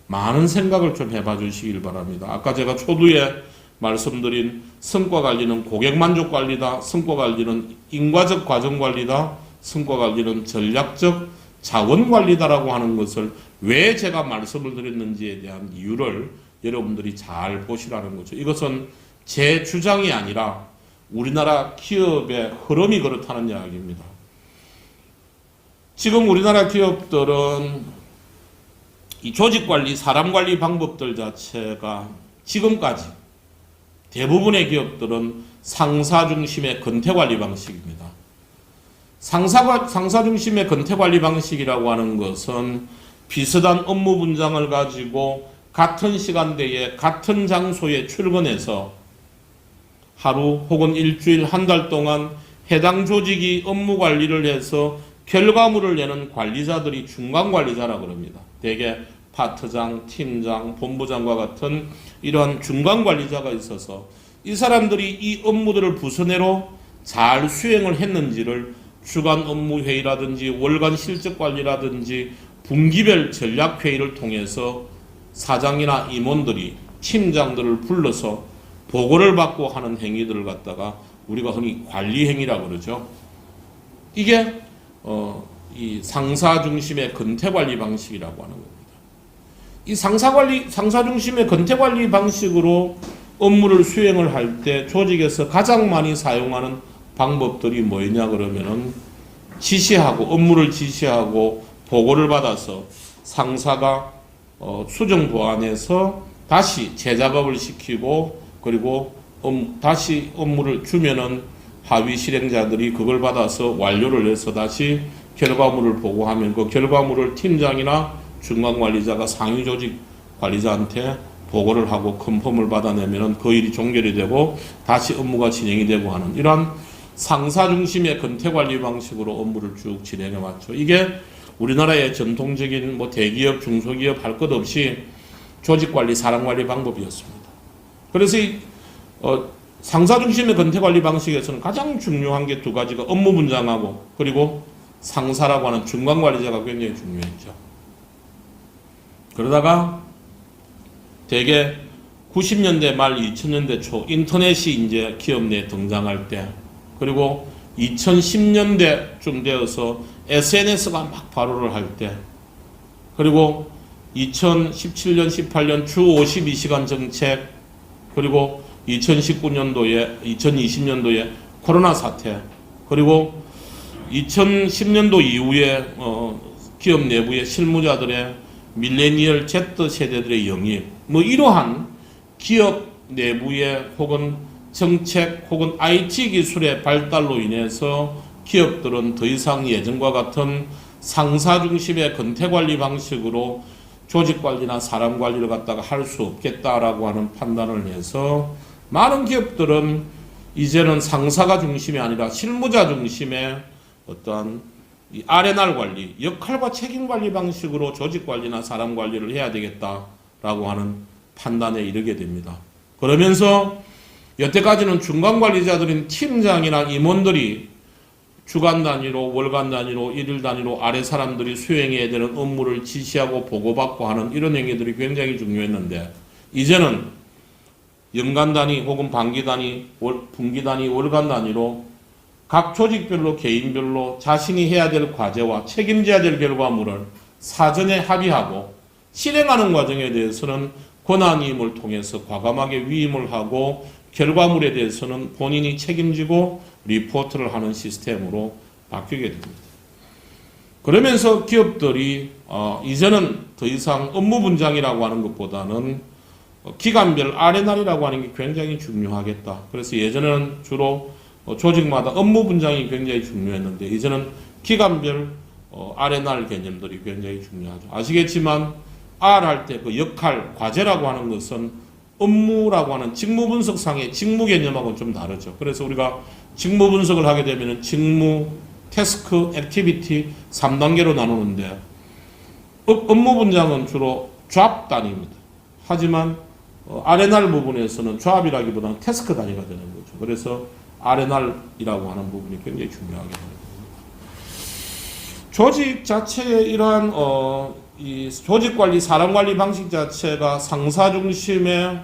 많은 생각을 좀 해봐 주시길 바랍니다. 아까 제가 초두에 말씀드린 성과관리는 고객만족 관리다. 성과관리는 인과적 과정관리다. 성과관리는 전략적 자원관리다라고 하는 것을 왜 제가 말씀을 드렸는지에 대한 이유를 여러분들이 잘 보시라는 거죠. 이것은 제 주장이 아니라 우리나라 기업의 흐름이 그렇다는 이야기입니다. 지금 우리나라 기업들은 이 조직관리, 사람관리 방법들 자체가 지금까지 대부분의 기업들은 상사 중심의 근태관리 방식입니다. 상사 중심의 근태관리 방식이라고 하는 것은 비슷한 업무 분장을 가지고 같은 시간대에 같은 장소에 출근해서 하루 혹은 일주일, 한 달 동안 해당 조직이 업무 관리를 해서 결과물을 내는 관리자들이 중간관리자라고 합니다. 대개 파트장, 팀장, 본부장과 같은 이러한 중간관리자가 있어서 이 사람들이 이 업무들을 부서내로 잘 수행을 했는지를 주간 업무회의라든지 월간 실적관리라든지 분기별 전략회의를 통해서 사장이나 임원들이 팀장들을 불러서 보고를 받고 하는 행위들을 갖다가 우리가 흔히 관리행위라고 그러죠. 이게 이 상사 중심의 근태관리 방식이라고 하는 겁니다. 이 상사 중심의 근태관리 방식으로 업무를 수행을 할 때 조직에서 가장 많이 사용하는 방법들이 뭐냐 그러면은 지시하고 업무를 지시하고 보고를 받아서 상사가 수정 보완해서 다시 재작업을 시키고 그리고 다시 업무를 주면은 하위 실행자들이 그걸 받아서 완료를 해서 다시 결과물을 보고하면 그 결과물을 팀장이나 중간관리자가 상위 조직 관리자한테 보고를 하고 컨펌을 받아내면은 그 일이 종결이 되고 다시 업무가 진행이 되고 하는 이러한 상사 중심의 근태관리 방식으로 업무를 쭉 진행해 왔죠. 이게 우리나라의 전통적인 대기업, 중소기업 할 것 없이 조직관리, 사람관리 방법이었습니다. 그래서 상사 중심의 근태관리 방식에서는 가장 중요한 게 두 가지가 업무 분장하고 그리고 상사라고 하는 중간관리자가 굉장히 중요했죠. 그러다가 대개 90년대 말 2000년대 초 인터넷이 이제 기업 내에 등장할 때 그리고 2010년대쯤 되어서 SNS가 막 발효를 할 때 그리고 2017년 18년 주 52시간 정책 그리고 2019년도에 2020년도에 코로나 사태 그리고 2010년도 이후에 기업 내부의 실무자들의 밀레니얼 Z 세대들의 영입 이러한 기업 내부의 혹은 정책 혹은 IT 기술의 발달로 인해서 기업들은 더 이상 예전과 같은 상사 중심의 근태관리 방식으로 조직관리나 사람관리를 갖다가 할 수 없겠다라고 하는 판단을 해서 많은 기업들은 이제는 상사가 중심이 아니라 실무자 중심의 어떠한 이 R&R 관리, 역할과 책임 관리 방식으로 조직 관리나 사람 관리를 해야 되겠다라고 하는 판단에 이르게 됩니다. 그러면서 여태까지는 중간 관리자들인 팀장이나 임원들이 주간 단위로, 월간 단위로, 일일 단위로 아래 사람들이 수행해야 되는 업무를 지시하고 보고받고 하는 이런 행위들이 굉장히 중요했는데 이제는 연간 단위 혹은 반기 단위, 분기 단위, 월간 단위로 각 조직별로 개인별로 자신이 해야 될 과제와 책임져야 될 결과물을 사전에 합의하고 실행하는 과정에 대해서는 권한위임을 통해서 과감하게 위임을 하고 결과물에 대해서는 본인이 책임지고 리포트를 하는 시스템으로 바뀌게 됩니다. 그러면서 기업들이 이제는 더 이상 업무 분장이라고 하는 것보다는 기간별 R&R이라고 하는 게 굉장히 중요하겠다. 그래서 예전에는 주로 조직마다 업무 분장이 굉장히 중요했는데 이제는 기간별 R&R 개념들이 굉장히 중요하죠. 아시겠지만 R 할 때 그 역할, 과제라고 하는 것은 업무라고 하는 직무 분석상의 직무 개념하고는 좀 다르죠. 그래서 우리가 직무 분석을 하게 되면 직무, 태스크, 액티비티 3단계로 나누는데 업무 분장은 주로 잡 단위입니다. 하지만 R&R 부분에서는 잡이라기보다는 태스크 단위가 되는 거죠. 그래서 R&R이라고 하는 부분이 굉장히 중요하게 됩니다. 조직 자체의 이러한 이 조직관리, 사람관리 방식 자체가 상사 중심의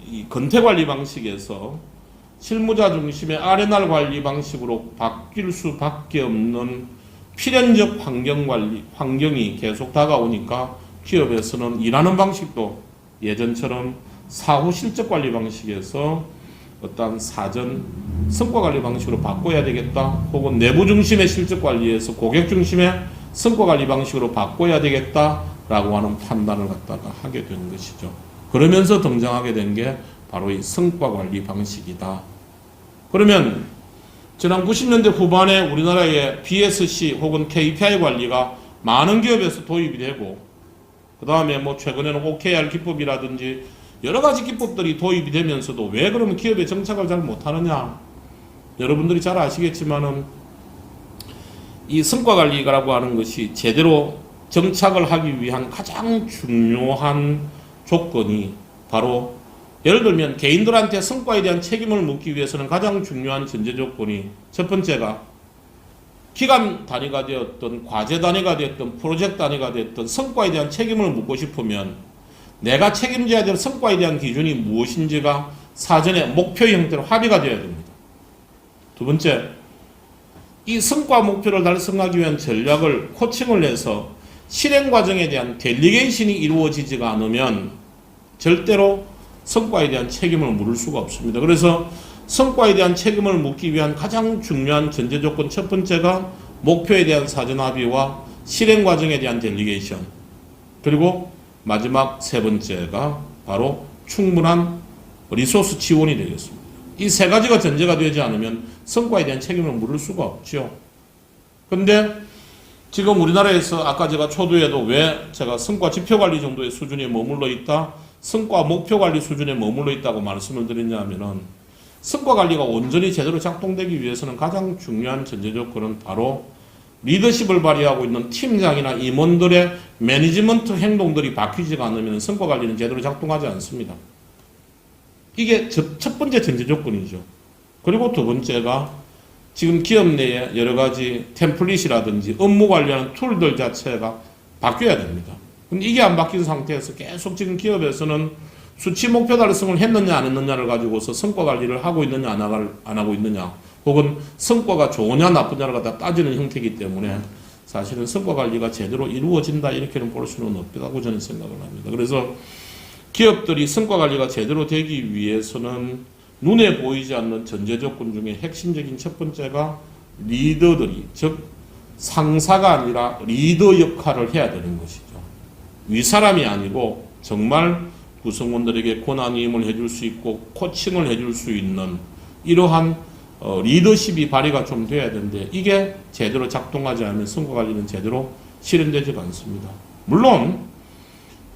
이 근태관리 방식에서 실무자 중심의 R&R 관리 방식으로 바뀔 수밖에 없는 필연적 환경이 계속 다가오니까 기업에서는 일하는 방식도 예전처럼 사후 실적 관리 방식에서 어떤 사전 성과 관리 방식으로 바꿔야 되겠다. 혹은 내부 중심의 실적 관리에서 고객 중심의 성과 관리 방식으로 바꿔야 되겠다라고 하는 판단을 갖다가 하게 된 것이죠. 그러면서 등장하게 된 게 바로 이 성과 관리 방식이다. 그러면 지난 90년대 후반에 우리나라의 BSC 혹은 KPI 관리가 많은 기업에서 도입이 되고, 그 다음에 뭐 최근에는 OKR 기법이라든지 여러 가지 기법들이 도입이 되면서도 왜 그러면 기업의 정착을 잘 못하느냐? 여러분들이 잘 아시겠지만은 이 성과 관리라고 하는 것이 제대로 정착을 하기 위한 가장 중요한 조건이 바로, 예를 들면 개인들한테 성과에 대한 책임을 묻기 위해서는 가장 중요한 전제 조건이, 첫 번째가 기간 단위가 되었던, 과제 단위가 되었던, 프로젝트 단위가 되었던 성과에 대한 책임을 묻고 싶으면 내가 책임져야 될 성과에 대한 기준이 무엇인지가 사전에 목표 형태로 합의가 되어야 됩니다. 두 번째, 이 성과 목표를 달성하기 위한 전략을 코칭을 해서 실행 과정에 대한 델리게이션이 이루어지지가 않으면 절대로 성과에 대한 책임을 물을 수가 없습니다. 그래서 성과에 대한 책임을 묻기 위한 가장 중요한 전제 조건, 첫 번째가 목표에 대한 사전 합의와 실행 과정에 대한 델리게이션, 그리고 마지막 세 번째가 바로 충분한 리소스 지원이 되겠습니다. 이 세 가지가 전제가 되지 않으면 성과에 대한 책임을 물을 수가 없죠. 근데 지금 우리나라에서 아까 제가 초두에도 왜 제가 성과 지표 관리 정도의 수준에 머물러 있다, 성과 목표 관리 수준에 머물러 있다고 말씀을 드렸냐면은, 성과 관리가 온전히 제대로 작동되기 위해서는 가장 중요한 전제 조건은 바로 리더십을 발휘하고 있는 팀장이나 임원들의 매니지먼트 행동들이 바뀌지가 않으면 성과 관리는 제대로 작동하지 않습니다. 이게 첫 번째 전제 조건이죠. 그리고 두 번째가 지금 기업 내에 여러 가지 템플릿이라든지 업무 관리하는 툴들 자체가 바뀌어야 됩니다. 근데 이게 안 바뀐 상태에서 계속 지금 기업에서는 수치 목표 달성을 했느냐 안 했느냐를 가지고서 성과 관리를 하고 있느냐 안 하고 있느냐, 혹은 성과가 좋으냐 나쁘냐를 갖다 따지는 형태이기 때문에 사실은 성과 관리가 제대로 이루어진다 이렇게는 볼 수는 없다고 저는 생각을 합니다. 그래서 기업들이 성과 관리가 제대로 되기 위해서는 눈에 보이지 않는 전제 조건 중에 핵심적인 첫 번째가 리더들이, 즉 상사가 아니라 리더 역할을 해야 되는 것이죠. 윗사람이 아니고 정말 구성원들에게 권한임을 해줄 수 있고 코칭을 해줄 수 있는 이러한 리더십이 발휘가 좀 돼야 되는데, 이게 제대로 작동하지 않으면 성과 관리는 제대로 실현되지가 않습니다. 물론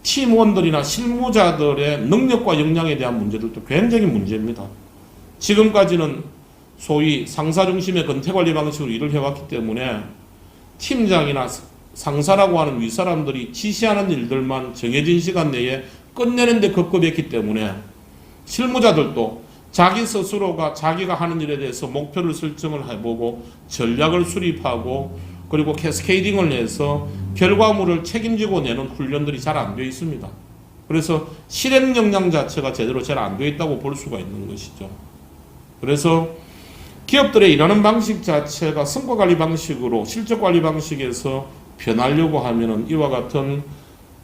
팀원들이나 실무자들의 능력과 역량에 대한 문제들도 굉장히 문제입니다. 지금까지는 소위 상사 중심의 건태관리 방식으로 일을 해왔기 때문에 팀장이나 상사라고 하는 윗사람들이 지시하는 일들만 정해진 시간 내에 끝내는 데 급급했기 때문에 실무자들도 자기 스스로가 자기가 하는 일에 대해서 목표를 설정을 해보고 전략을 수립하고 그리고 캐스케이딩을 해서 결과물을 책임지고 내는 훈련들이 잘 안 되어 있습니다. 그래서 실행 역량 자체가 제대로 잘 안 되어 있다고 볼 수가 있는 것이죠. 그래서 기업들의 일하는 방식 자체가 성과관리 방식으로 실적관리 방식에서 변하려고 하면은 이와 같은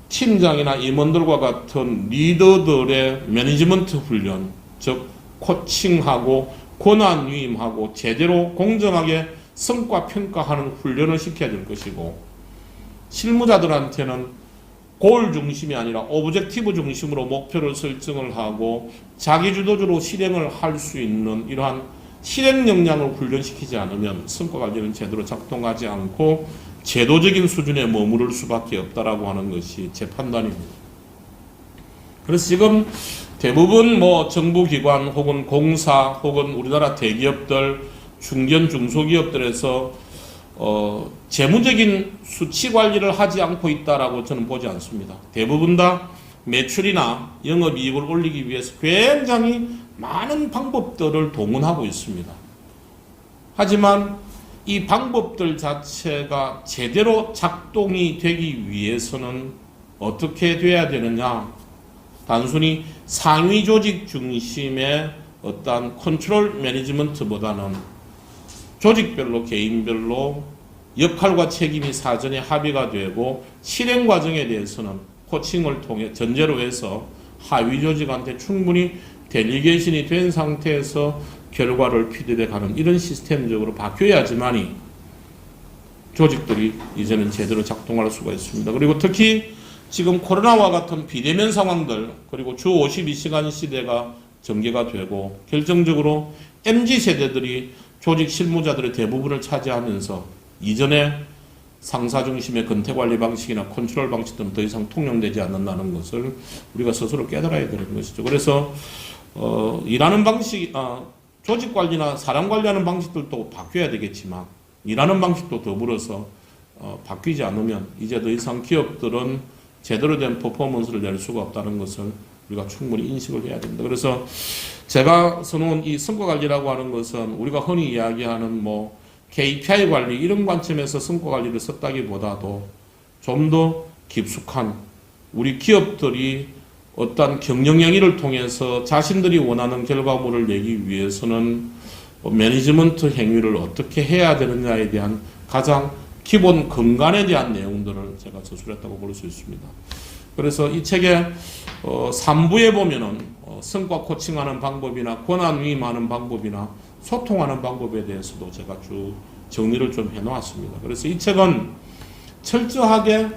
팀장이나 임원들과 같은 리더들의 매니지먼트 훈련, 즉 코칭하고 권한 위임하고 제대로 공정하게 성과 평가하는 훈련을 시켜야 될 것이고, 실무자들한테는 골 중심이 아니라 오브젝티브 중심으로 목표를 설정을 하고 자기 주도적으로 실행을 할 수 있는 이러한 실행 역량을 훈련시키지 않으면 성과 관리는 제대로 작동하지 않고 제도적인 수준에 머무를 수밖에 없다라고 하는 것이 제 판단입니다. 그래서 지금 대부분 뭐 정부기관 혹은 공사 혹은 우리나라 대기업들, 중견 중소기업들에서 재무적인 수치 관리를 하지 않고 있다라고 저는 보지 않습니다. 대부분 다 매출이나 영업이익을 올리기 위해서 굉장히 많은 방법들을 동원하고 있습니다. 하지만 이 방법들 자체가 제대로 작동이 되기 위해서는 어떻게 돼야 되느냐? 단순히 상위 조직 중심의 어떤 컨트롤 매니지먼트보다는 조직별로 개인별로 역할과 책임이 사전에 합의가 되고 실행 과정에 대해서는 코칭을 통해 전제로 해서 하위 조직한테 충분히 델리게이션이 된 상태에서 결과를 피드백하는 이런 시스템적으로 바뀌어야지만이 조직들이 이제는 제대로 작동할 수가 있습니다. 그리고 특히 지금 코로나와 같은 비대면 상황들, 그리고 주 52시간 시대가 전개가 되고 결정적으로 MZ세대들이 조직 실무자들의 대부분을 차지하면서 이전에 상사 중심의 근태 관리 방식이나 컨트롤 방식들은 더 이상 통용되지 않는다는 것을 우리가 스스로 깨달아야 되는 것이죠. 그래서 일하는 방식, 조직 관리나 사람 관리하는 방식들도 바뀌어야 되겠지만 일하는 방식도 더불어서 바뀌지 않으면 이제 더 이상 기업들은 제대로 된 퍼포먼스를 낼 수가 없다는 것을 우리가 충분히 인식을 해야 됩니다. 그래서 제가 선호한 이 성과 관리라고 하는 것은 우리가 흔히 이야기하는 뭐 KPI 관리 이런 관점에서 성과 관리를 썼다기보다도 좀 더 깊숙한 우리 기업들이 어떤 경영 행위를 통해서 자신들이 원하는 결과물을 내기 위해서는 매니지먼트 행위를 어떻게 해야 되느냐에 대한 가장 기본 근간에 대한 내용들을 제가 저술했다고 볼 수 있습니다. 그래서 이 책의 3부에 보면은 성과 코칭하는 방법이나 권한 위임하는 방법이나 소통하는 방법에 대해서도 제가 쭉 정리를 좀 해놓았습니다. 그래서 이 책은 철저하게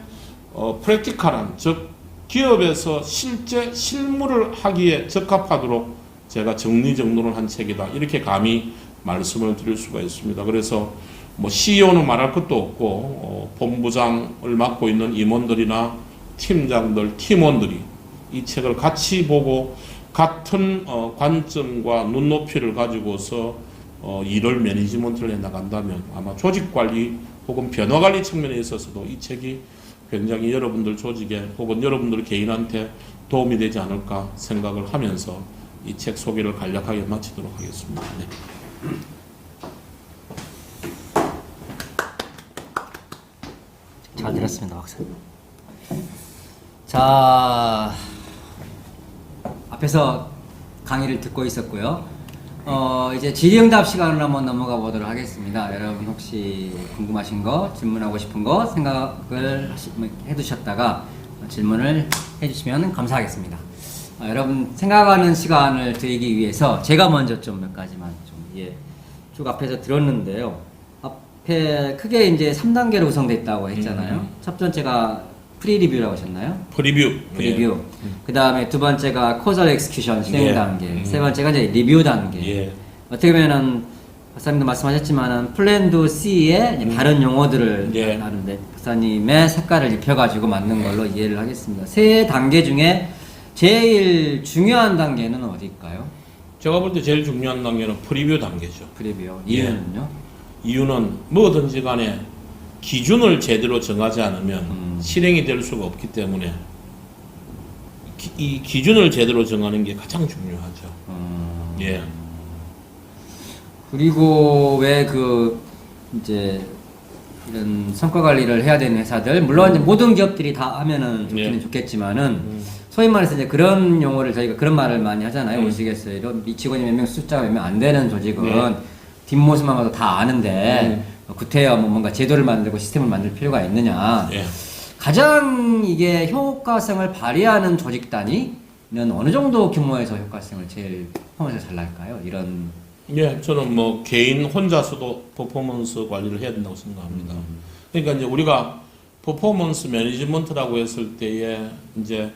프랙티컬한, 즉 기업에서 실제 실무를 하기에 적합하도록 제가 정리정돈을 한 책이다. 이렇게 감히 말씀을 드릴 수가 있습니다. 그래서 뭐 CEO는 말할 것도 없고 본부장을 맡고 있는 임원들이나 팀장들, 팀원들이 이 책을 같이 보고 같은 관점과 눈높이를 가지고서 일을 매니지먼트를 해 나간다면 아마 조직관리 혹은 변화관리 측면에 있어서도 이 책이 굉장히 여러분들 조직에 혹은 여러분들 개인한테 도움이 되지 않을까 생각을 하면서 이 책 소개를 간략하게 마치도록 하겠습니다. 네. 잘 들었습니다, 박사님. 자, 앞에서 강의를 듣고 있었고요. 이제 질의응답 시간을 한번 넘어가 보도록 하겠습니다. 여러분 혹시 궁금하신 거, 질문하고 싶은 거 생각을 해두셨다가 질문을 해주시면 감사하겠습니다. 여러분 생각하는 시간을 드리기 위해서 제가 먼저 좀 몇 가지만 좀 쭉 앞에서 들었는데요. 앞에 크게 이제 3단계로 구성되어 있다고 했잖아요. 첫 번째가 프리리뷰라고 하셨나요? 프리뷰. 프리뷰. 예. 그 다음에 두 번째가 코절 엑스큐션 실행 예. 단계. 세 번째가 이제 리뷰 단계. 예. 어떻게 보면은 박사님도 말씀하셨지만은 플랜도 C의 다른 용어들을 예. 하는데 박사님의 색깔을 입혀가지고 만든 걸로 이해를 하겠습니다. 세 단계 중에 제일 중요한 단계는 어디일까요? 제가 볼 때 제일 중요한 단계는 프리뷰 단계죠. 프리뷰. 예. 이유는요? 이유는 뭐든지 간에 기준을 제대로 정하지 않으면 실행이 될 수가 없기 때문에 이 기준을 제대로 정하는 게 가장 중요하죠. 예. 그리고 왜 이제 이런 성과 관리를 해야 되는 회사들, 물론 이제 모든 기업들이 다 하면은 좋기는 예. 좋겠지만은 소위 말해서 이제 그런 용어를 저희가 그런 말을 많이 하잖아요. 우스갯소리로 이 직원이 몇 명 숫자가 몇 명 안 되는 조직은 뒷모습만 봐도 다 아는데 구태여 뭔가 제도를 만들고 시스템을 만들 필요가 있느냐. 예. 가장 이게 효과성을 발휘하는 조직 단위는 어느 정도 규모에서 효과성을 제일 퍼포먼스가 잘 날까요? 이런 예, 저는 뭐 개인 혼자서도 퍼포먼스 관리를 해야 된다고 생각합니다. 그러니까 이제 우리가 퍼포먼스 매니지먼트라고 했을 때에 이제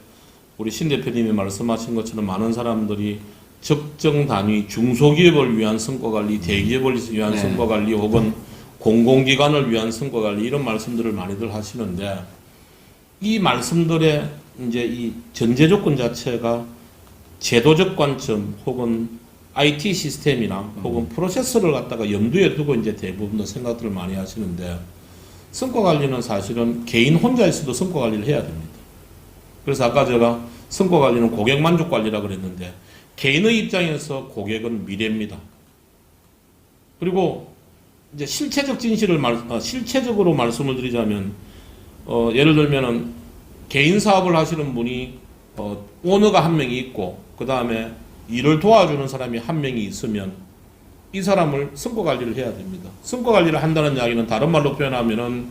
우리 신 대표님이 말씀하신 것처럼 많은 사람들이 적정 단위, 중소기업을 위한 성과 관리, 대기업을 위한 네. 성과 관리 혹은 공공기관을 위한 성과 관리 이런 말씀들을 많이들 하시는데 이 말씀들의 이제 이 전제 조건 자체가 제도적 관점 혹은 IT 시스템이나 혹은 프로세스를 갖다가 염두에 두고 이제 대부분 생각들을 많이 하시는데 성과 관리는 사실은 개인 혼자 있어도 성과 관리를 해야 됩니다. 그래서 아까 제가 성과 관리는 고객 만족 관리라고 그랬는데 개인의 입장에서 고객은 미래입니다. 그리고 이제 실체적 진실을 실체적으로 말씀을 드리자면 예를 들면은 개인 사업을 하시는 분이 오너가 한 명이 있고 그 다음에 일을 도와주는 사람이 한 명이 있으면 이 사람을 성과 관리를 해야 됩니다. 성과 관리를 한다는 이야기는 다른 말로 표현하면은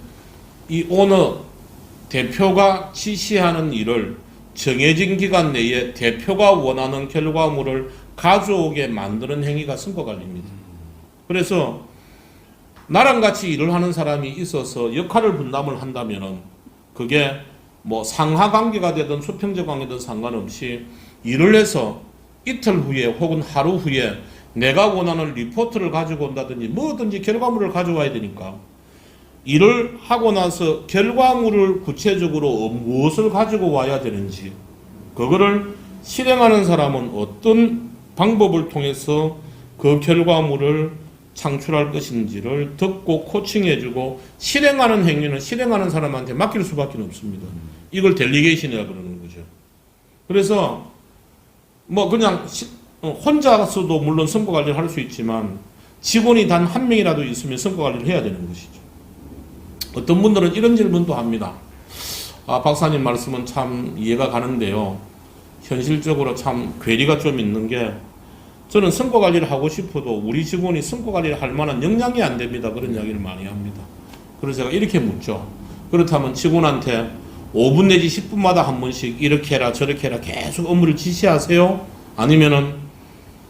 이 오너 대표가 지시하는 일을 정해진 기간 내에 대표가 원하는 결과물을 가져오게 만드는 행위가 성과 관리입니다. 그래서 나랑 같이 일을 하는 사람이 있어서 역할을 분담을 한다면은 그게 뭐 상하 관계가 되든 수평적 관계든 상관없이 일을 해서 이틀 후에 혹은 하루 후에 내가 원하는 리포트를 가지고 온다든지 뭐든지 결과물을 가져와야 되니까 일을 하고 나서 결과물을 구체적으로 무엇을 가지고 와야 되는지, 그거를 실행하는 사람은 어떤 방법을 통해서 그 결과물을 창출할 것인지를 듣고 코칭해주고, 실행하는 행위는 실행하는 사람한테 맡길 수밖에 없습니다. 이걸 델리게이션이라고 그러는 거죠. 그래서 뭐 그냥 혼자서도 물론 성과 관리를 할 수 있지만 직원이 단 한 명이라도 있으면 성과 관리를 해야 되는 것이죠. 어떤 분들은 이런 질문도 합니다. 아, 박사님 말씀은 참 이해가 가는데요. 현실적으로 참 괴리가 좀 있는 게, 저는 성과 관리를 하고 싶어도 우리 직원이 성과 관리를 할 만한 역량이 안 됩니다. 그런 이야기를 많이 합니다. 그래서 제가 이렇게 묻죠. 그렇다면 직원한테 5분 내지 10분마다 한 번씩 이렇게 해라 저렇게 해라 계속 업무를 지시하세요? 아니면은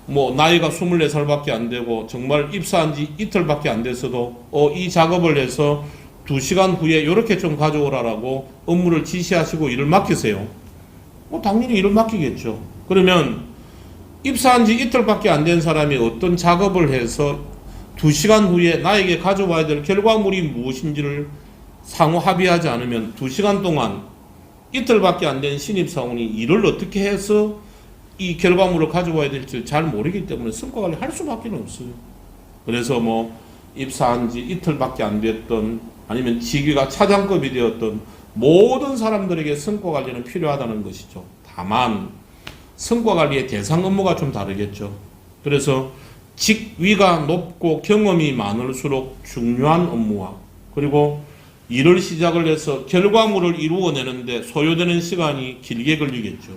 뭐 나이가 24살밖에 안 되고 정말 입사한 지 이틀밖에 안 됐어도 이 작업을 해서 2시간 후에 이렇게 좀 가져오라라고 업무를 지시하시고 일을 맡기세요? 당연히 일을 맡기겠죠. 그러면 입사한 지 이틀밖에 안 된 사람이 어떤 작업을 해서 2시간 후에 나에게 가져와야 될 결과물이 무엇인지를 상호 합의하지 않으면 2시간 동안 이틀밖에 안 된 신입사원이 일을 어떻게 해서 이 결과물을 가져와야 될지 잘 모르기 때문에 성과관리 할 수밖에 없어요. 그래서 뭐 입사한 지 이틀밖에 안 됐던, 아니면 직위가 차장급이 되었던 모든 사람들에게 성과관리는 필요하다는 것이죠. 다만 성과관리의 대상 업무가 좀 다르겠죠. 그래서 직위가 높고 경험이 많을수록 중요한 업무와, 그리고 일을 시작을 해서 결과물을 이루어내는데 소요되는 시간이 길게 걸리겠죠.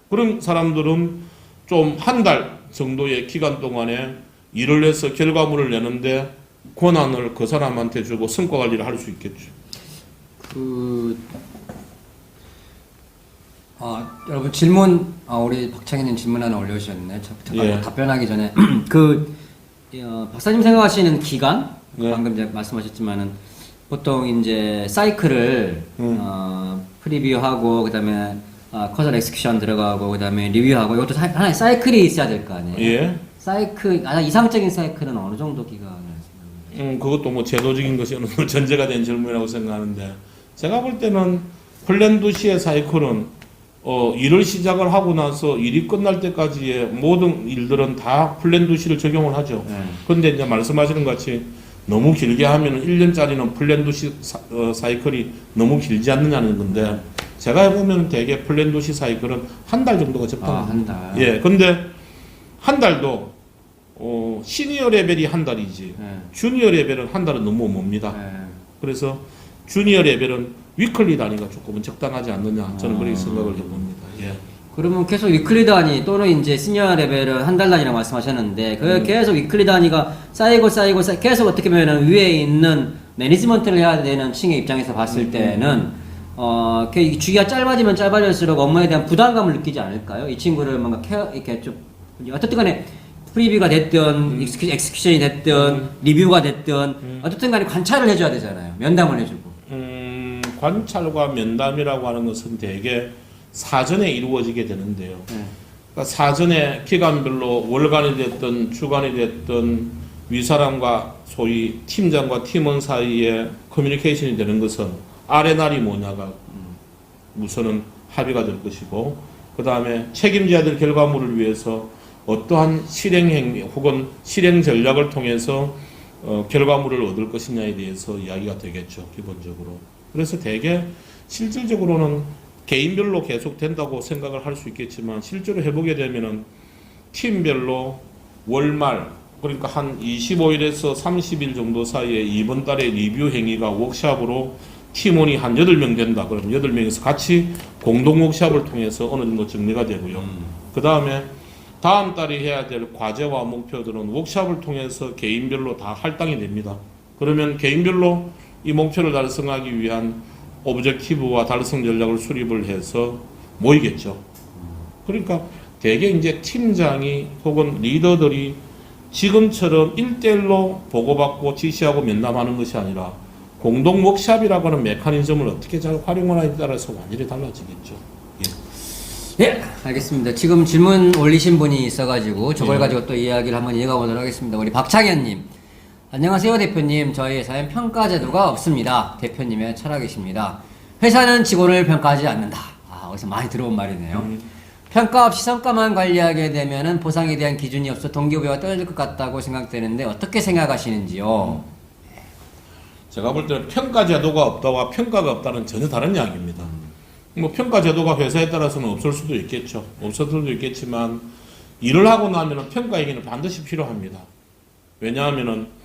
그런 사람들은 좀 한 달 정도의 기간 동안에 일을 해서 결과물을 내는데 권한을 그 사람한테 주고 성과 관리를 할 수 있겠죠. 여러분 질문, 우리 박창희님 질문 하나 올려주셨네. 잠깐 예. 답변하기 전에 박사님 생각하시는 기간, 네. 방금 이제 말씀하셨지만은 보통 이제 사이클을 프리뷰하고 그다음에 커널 엑스큐션 들어가고 그다음에 리뷰하고, 이것도 하나의 사이클이 있어야 될 거 아니에요. 예. 사이클, 가장 이상적인 사이클은 어느 정도 기간을 생각하세요? 그것도 뭐 제도적인 것이 어느 정도 전제가 된 질문이라고 생각하는데, 제가 볼 때는 플랜 도시의 사이클은 일을 시작을 하고 나서 일이 끝날 때까지의 모든 일들은 다 플랜 도시를 적용을 하죠. 그런데 이제 말씀하시는 것 같이 너무 길게 하면 1년짜리는 플랜 도시 사이클이 너무 길지 않느냐는 건데, 제가 해보면 대개 플랜 도시 사이클은 한 달 정도가 적당합니다. 한 달. 예, 근데 한 달도 시니어 레벨이 한 달이지, 주니어 레벨은 한 달은 너무 멉니다. 그래서 주니어 레벨은 위클리 단위가 조금은 적당하지 않느냐, 저는 그렇게 생각을 해봅니다. 예. 그러면 계속 위클리 단위 또는 이제 시니어 레벨은 한 달 단위라고 말씀하셨는데, 그 계속 위클리 단위가 쌓이고 계속 어떻게 보면 위에 있는 매니지먼트를 해야 되는 층의 입장에서 봤을 때는 주기가 짧아지면 짧아질수록 업무에 대한 부담감을 느끼지 않을까요? 이 친구를 뭔가 이렇게 좀 어쨌든 간에 프리뷰가 됐든 엑스큐션이 됐든 리뷰가 됐든 어쨌든 간에 관찰을 해줘야 되잖아요. 면담을 해주고. 관찰과 면담이라고 하는 것은 대개 사전에 이루어지게 되는데요. 그러니까 사전에 기간별로 월간이 됐든 주간이 됐든 윗사람과 소위 팀장과 팀원 사이에 커뮤니케이션이 되는 것은 아레날이 뭐냐가 우선은 합의가 될 것이고, 그 다음에 책임져야 될 결과물을 위해서 어떠한 실행행위 혹은 실행 전략을 통해서 결과물을 얻을 것이냐에 대해서 이야기가 되겠죠, 기본적으로. 그래서 대개 실질적으로는 개인별로 계속 된다고 생각을 할 수 있겠지만, 실제로 해보게 되면은 팀별로 월말, 그러니까 한 25일에서 30일 정도 사이에 이번 달에 리뷰 행위가 워크샵으로 팀원이 한 8명 된다. 그러면 8명이서 같이 공동 워크샵을 통해서 어느 정도 정리가 되고요. 그 다음에 다음 달에 해야 될 과제와 목표들은 워크샵을 통해서 개인별로 다 할당이 됩니다. 그러면 개인별로 이 목표를 달성하기 위한 오브젝티브와 달성 전략을 수립을 해서 모이겠죠. 그러니까 대개 이제 팀장이 혹은 리더들이 지금처럼 1대1로 보고받고 지시하고 면담하는 것이 아니라 공동 워크샵이라고 하는 메커니즘을 어떻게 잘 활용하느냐에 따라서 완전히 달라지겠죠. 예, 알겠습니다. 지금 질문 올리신 분이 있어가지고 저걸 가지고 또 이야기를 한번 이어가 보도록 하겠습니다. 우리 박창현님, 안녕하세요, 대표님. 저희 회사엔 평가 제도가 없습니다. 대표님의 철학이십니다. 회사는 직원을 평가하지 않는다. 어디서 많이 들어온 말이네요. 평가 없이 성과만 관리하게 되면은 보상에 대한 기준이 없어 동기부여가 떨어질 것 같다고 생각되는데 어떻게 생각하시는지요? 제가 볼 때는 평가 제도가 없다와 평가가 없다는 전혀 다른 이야기입니다. 뭐 평가 제도가 회사에 따라서는 없을 수도 있겠죠. 없을 수도 있겠지만 일을 하고 나면은 평가 얘기는 반드시 필요합니다. 왜냐하면은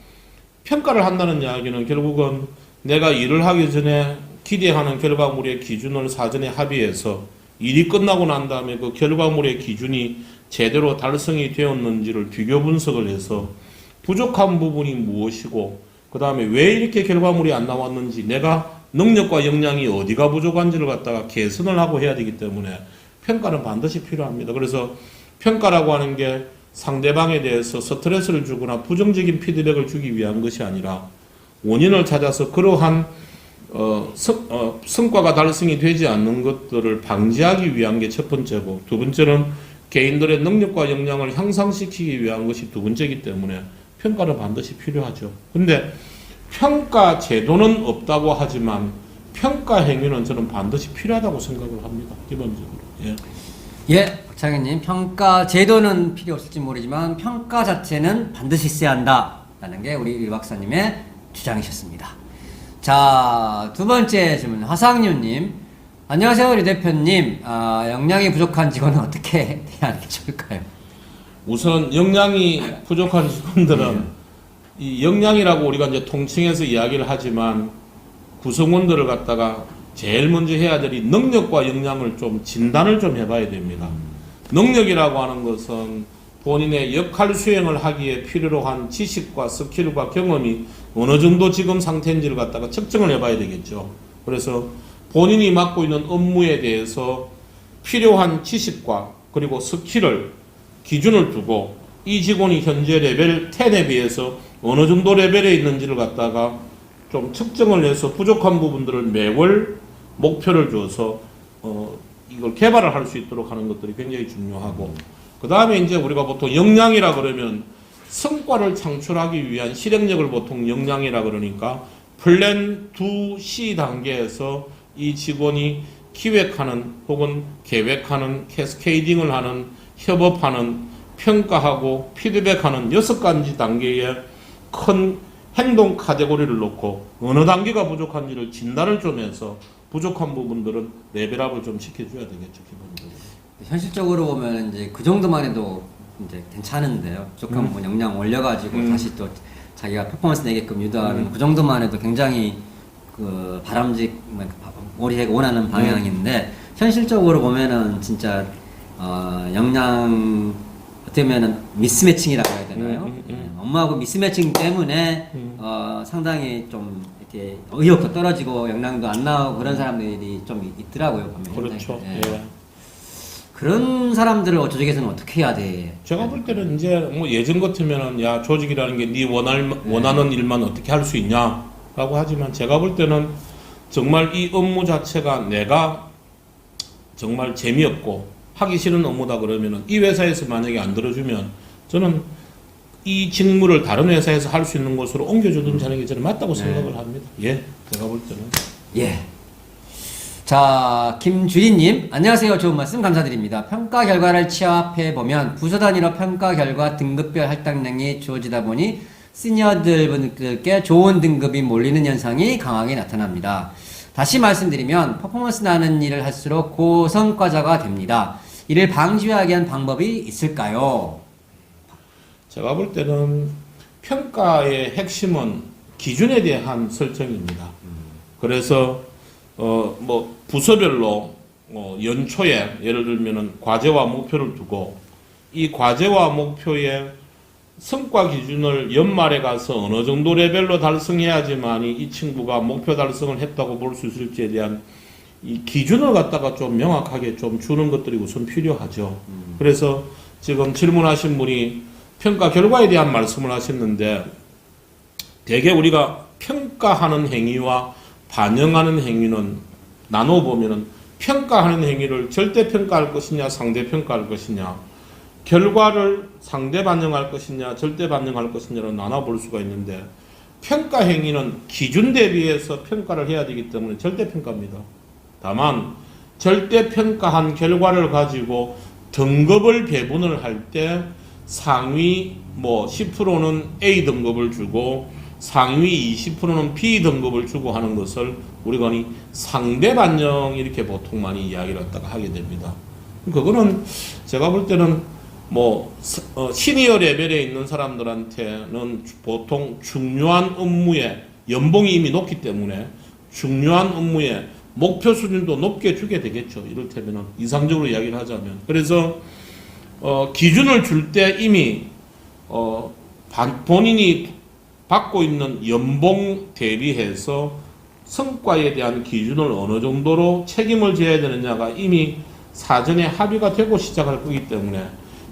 평가를 한다는 이야기는 결국은 내가 일을 하기 전에 기대하는 결과물의 기준을 사전에 합의해서 일이 끝나고 난 다음에 그 결과물의 기준이 제대로 달성이 되었는지를 비교 분석을 해서 부족한 부분이 무엇이고 그 다음에 왜 이렇게 결과물이 안 나왔는지 내가 능력과 역량이 어디가 부족한지를 갖다가 개선을 하고 해야 되기 때문에 평가는 반드시 필요합니다. 그래서 평가라고 하는 게 상대방에 대해서 스트레스를 주거나 부정적인 피드백을 주기 위한 것이 아니라 원인을 찾아서 그러한 성과가 달성이 되지 않는 것들을 방지하기 위한 게 첫 번째고, 두 번째는 개인들의 능력과 역량을 향상시키기 위한 것이 두 번째이기 때문에 평가는 반드시 필요하죠. 근데 평가 제도는 없다고 하지만 평가 행위는 저는 반드시 필요하다고 생각을 합니다. 기본적으로. 예, 박창현님. 평가 제도는 필요 없을지 모르지만 평가 자체는 반드시 있어야 한다라는 게 우리 일 박사님의 주장이셨습니다. 자, 두 번째 질문. 화상윤님. 안녕하세요, 우리 대표님. 역량이 부족한 직원은 어떻게 대하는 게 좋을까요? 우선 역량이 부족한 직원들은 이 역량이라고 우리가 이제 통칭해서 이야기를 하지만 구성원들을 갖다가 제일 먼저 해야 될 이 능력과 역량을 좀 진단을 좀 해봐야 됩니다. 능력이라고 하는 것은 본인의 역할 수행을 하기에 필요로 한 지식과 스킬과 경험이 어느 정도 지금 상태인지를 갖다가 측정을 해봐야 되겠죠. 그래서 본인이 맡고 있는 업무에 대해서 필요한 지식과 그리고 스킬을 기준을 두고 이 직원이 현재 레벨 10에 비해서 어느 정도 레벨에 있는지를 갖다가 좀 측정을 해서 부족한 부분들을 매월 목표를 줘서 이걸 개발을 할 수 있도록 하는 것들이 굉장히 중요하고, 그 다음에 이제 우리가 보통 역량이라 그러면 성과를 창출하기 위한 실행력을 보통 역량이라 그러니까 플랜 2C 단계에서 이 직원이 기획하는 혹은 계획하는 캐스케이딩을 하는 협업하는 평가하고 피드백하는 6가지 단계의 큰 행동 카테고리를 놓고 어느 단계가 부족한지를 진단을 좀 해서 부족한 부분들은 레벨업을 좀 시켜줘야 되겠죠, 기본적으로. 현실적으로 보면 이제 그 정도만 해도 이제 괜찮은데요. 조금 뭐 역량 올려가지고 다시 또 자기가 퍼포먼스 내게끔 유도하는 그 정도만 해도 굉장히 그 우리 원하는 방향인데 현실적으로 보면은 진짜 역량 어떻게 보면은 미스매칭이라고 해야 되나요? 업무하고 미스매칭 때문에 상당히 좀 이렇게 의욕도 떨어지고 역량도 안 나오고 그런 사람들이 좀 있더라고요. 보면 그렇죠. 예. 그런 사람들을 조직에서는 어떻게 해야 돼? 제가 볼 때는 이제 뭐 예전 같으면은 야 조직이라는 게 네 원하는 일만 어떻게 할 수 있냐라고 하지만 제가 볼 때는 정말 이 업무 자체가 내가 정말 재미없고 하기 싫은 업무다 그러면은 이 회사에서 만약에 안 들어주면 저는 이 직무를 다른 회사에서 할 수 있는 곳으로 옮겨주든지 하는 게 저는 맞다고 생각을 합니다. 예, 제가 볼 때는. 예. 자, 김주리님, 안녕하세요. 좋은 말씀 감사드립니다. 평가 결과를 취합해 보면 부서 단위로 평가 결과 등급별 할당량이 주어지다 보니 시니어들 분들께 좋은 등급이 몰리는 현상이 강하게 나타납니다. 다시 말씀드리면 퍼포먼스 나는 일을 할수록 고성과자가 됩니다. 이를 방지하기 위한 방법이 있을까요? 제가 볼 때는 평가의 핵심은 기준에 대한 설정입니다. 그래서 뭐 부서별로 연초에 예를 들면은 과제와 목표를 두고 이 과제와 목표의 성과 기준을 연말에 가서 어느 정도 레벨로 달성해야지만이 이 친구가 목표 달성을 했다고 볼 수 있을지에 대한 이 기준을 갖다가 좀 명확하게 좀 주는 것들이 우선 필요하죠. 그래서 지금 질문하신 분이 평가 결과에 대한 말씀을 하셨는데 대개 우리가 평가하는 행위와 반영하는 행위는 나눠보면은 평가하는 행위를 절대 평가할 것이냐 상대 평가할 것이냐 결과를 상대 반영할 것이냐 절대 반영할 것이냐를 나눠볼 수가 있는데 평가 행위는 기준 대비해서 평가를 해야 되기 때문에 절대 평가입니다. 다만 절대 평가한 결과를 가지고 등급을 배분을 할 때 상위 뭐 10%는 A 등급을 주고 상위 20%는 B 등급을 주고 하는 것을 우리가 상대 반영 이렇게 보통 많이 이야기를 갖다가 하게 됩니다. 그거는 제가 볼 때는 뭐 시니어 레벨에 있는 사람들한테는 보통 중요한 업무에 연봉이 이미 높기 때문에 중요한 업무에 목표 수준도 높게 주게 되겠죠. 이를테면 이상적으로 이야기를 하자면. 그래서 기준을 줄 때 이미 본인이 받고 있는 연봉 대비해서 성과에 대한 기준을 어느 정도로 책임을 져야 되느냐가 이미 사전에 합의가 되고 시작할 거기 때문에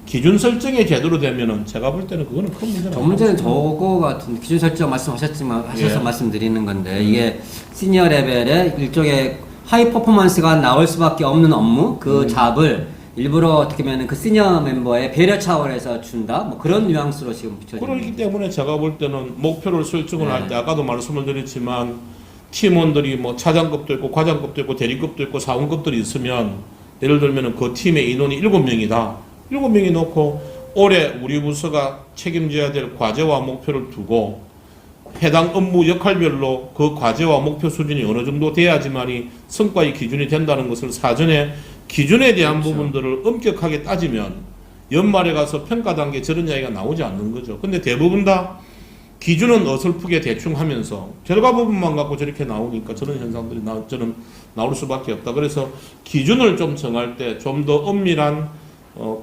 기준 설정이 제대로 되면은 제가 볼 때는 그거는 큰 문제는 저 문제는 저거 같은 기준 설정 말씀하셨지만 하셔서 예. 말씀드리는 건데 이게 시니어 레벨의 일종의 하이 퍼포먼스가 나올 수밖에 없는 업무 그 잡을 일부러 어떻게 보면 그 시니어 멤버의 배려 차원에서 준다 뭐 그런 뉘앙스로 지금 비춰지는 그렇기 때문에 제가 볼 때는 목표를 설정을 네. 할 때 아까도 말씀을 드렸지만 팀원들이 뭐 차장급도 있고 과장급도 있고 대리급도 있고 사원급들이 있으면 예를 들면 그 팀의 인원이 7명이다. 7명이 놓고 올해 우리 부서가 책임져야 될 과제와 목표를 두고 해당 업무 역할별로 그 과제와 목표 수준이 어느 정도 돼야지만이 성과의 기준이 된다는 것을 사전에 기준에 대한 그렇죠. 부분들을 엄격하게 따지면 연말에 가서 평가 단계 저런 이야기가 나오지 않는 거죠. 근데 대부분 다 기준은 어설프게 대충 하면서 결과 부분만 갖고 저렇게 나오니까 저런 현상들이 저는 나올 수밖에 없다. 그래서 기준을 좀 정할 때 좀 더 엄밀한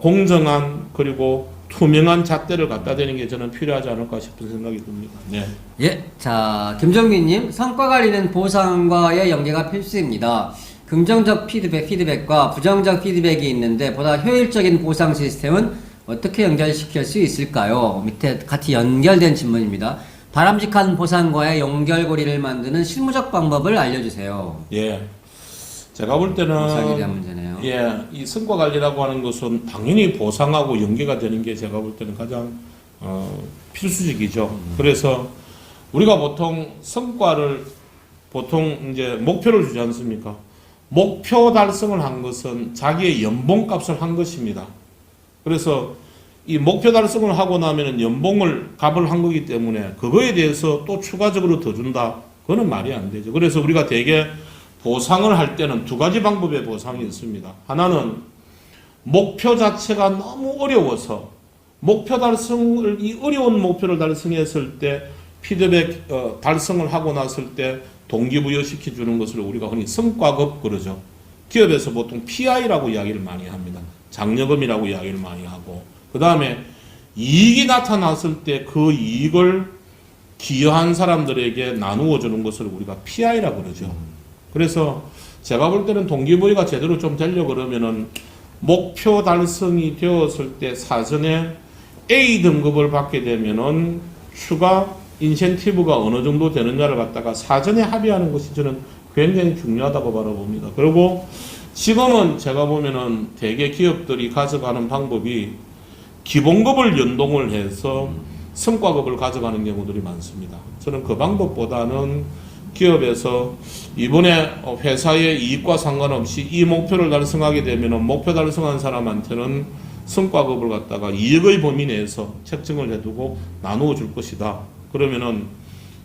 공정한 그리고 투명한 잣대를 갖다 대는 게 저는 필요하지 않을까 싶은 생각이 듭니다. 네. 예, 자 김정민님 성과 관리는 보상과의 연계가 필수입니다. 긍정적 피드백과 부정적 피드백이 있는데 보다 효율적인 보상 시스템은 어떻게 연결시킬 수 있을까요? 밑에 같이 연결된 질문입니다. 바람직한 보상과의 연결고리를 만드는 실무적 방법을 알려주세요. 예. 제가 볼 때는 보상에 대한 문제네요. 예, 이 성과 관리라고 하는 것은 당연히 보상하고 연계가 되는 게 제가 볼 때는 가장 필수적이죠. 그래서 우리가 보통 성과를 보통 이제 목표를 주지 않습니까? 목표 달성을 한 것은 자기의 연봉값을 한 것입니다. 그래서 이 목표 달성을 하고 나면은 연봉을 값을 한 거기 때문에 그거에 대해서 또 추가적으로 더 준다. 그거는 말이 안 되죠. 그래서 우리가 대개 보상을 할 때는 두 가지 방법의 보상이 있습니다. 하나는 목표 자체가 너무 어려워서 목표 달성을 이 어려운 목표를 달성했을 때 피드백 달성을 하고 났을 때 동기부여 시켜주는 것을 우리가 흔히 성과급 그러죠. 기업에서 보통 PI라고 이야기를 많이 합니다. 장려금이라고 이야기를 많이 하고 그 다음에 이익이 나타났을 때 그 이익을 기여한 사람들에게 나누어 주는 것을 우리가 PI라고 그러죠. 그래서 제가 볼 때는 동기부여가 제대로 좀 되려고 그러면은 목표 달성이 되었을 때 사전에 A 등급을 받게 되면은 추가 인센티브가 어느 정도 되느냐를 갖다가 사전에 합의하는 것이 저는 굉장히 중요하다고 바라봅니다. 그리고 지금은 제가 보면은 대개 기업들이 가져가는 방법이 기본급을 연동을 해서 성과급을 가져가는 경우들이 많습니다. 저는 그 방법보다는 기업에서 이번에 회사의 이익과 상관없이 이 목표를 달성하게 되면 목표 달성한 사람한테는 성과급을 갖다가 이익의 범위 내에서 책정을 해두고 나누어 줄 것이다. 그러면은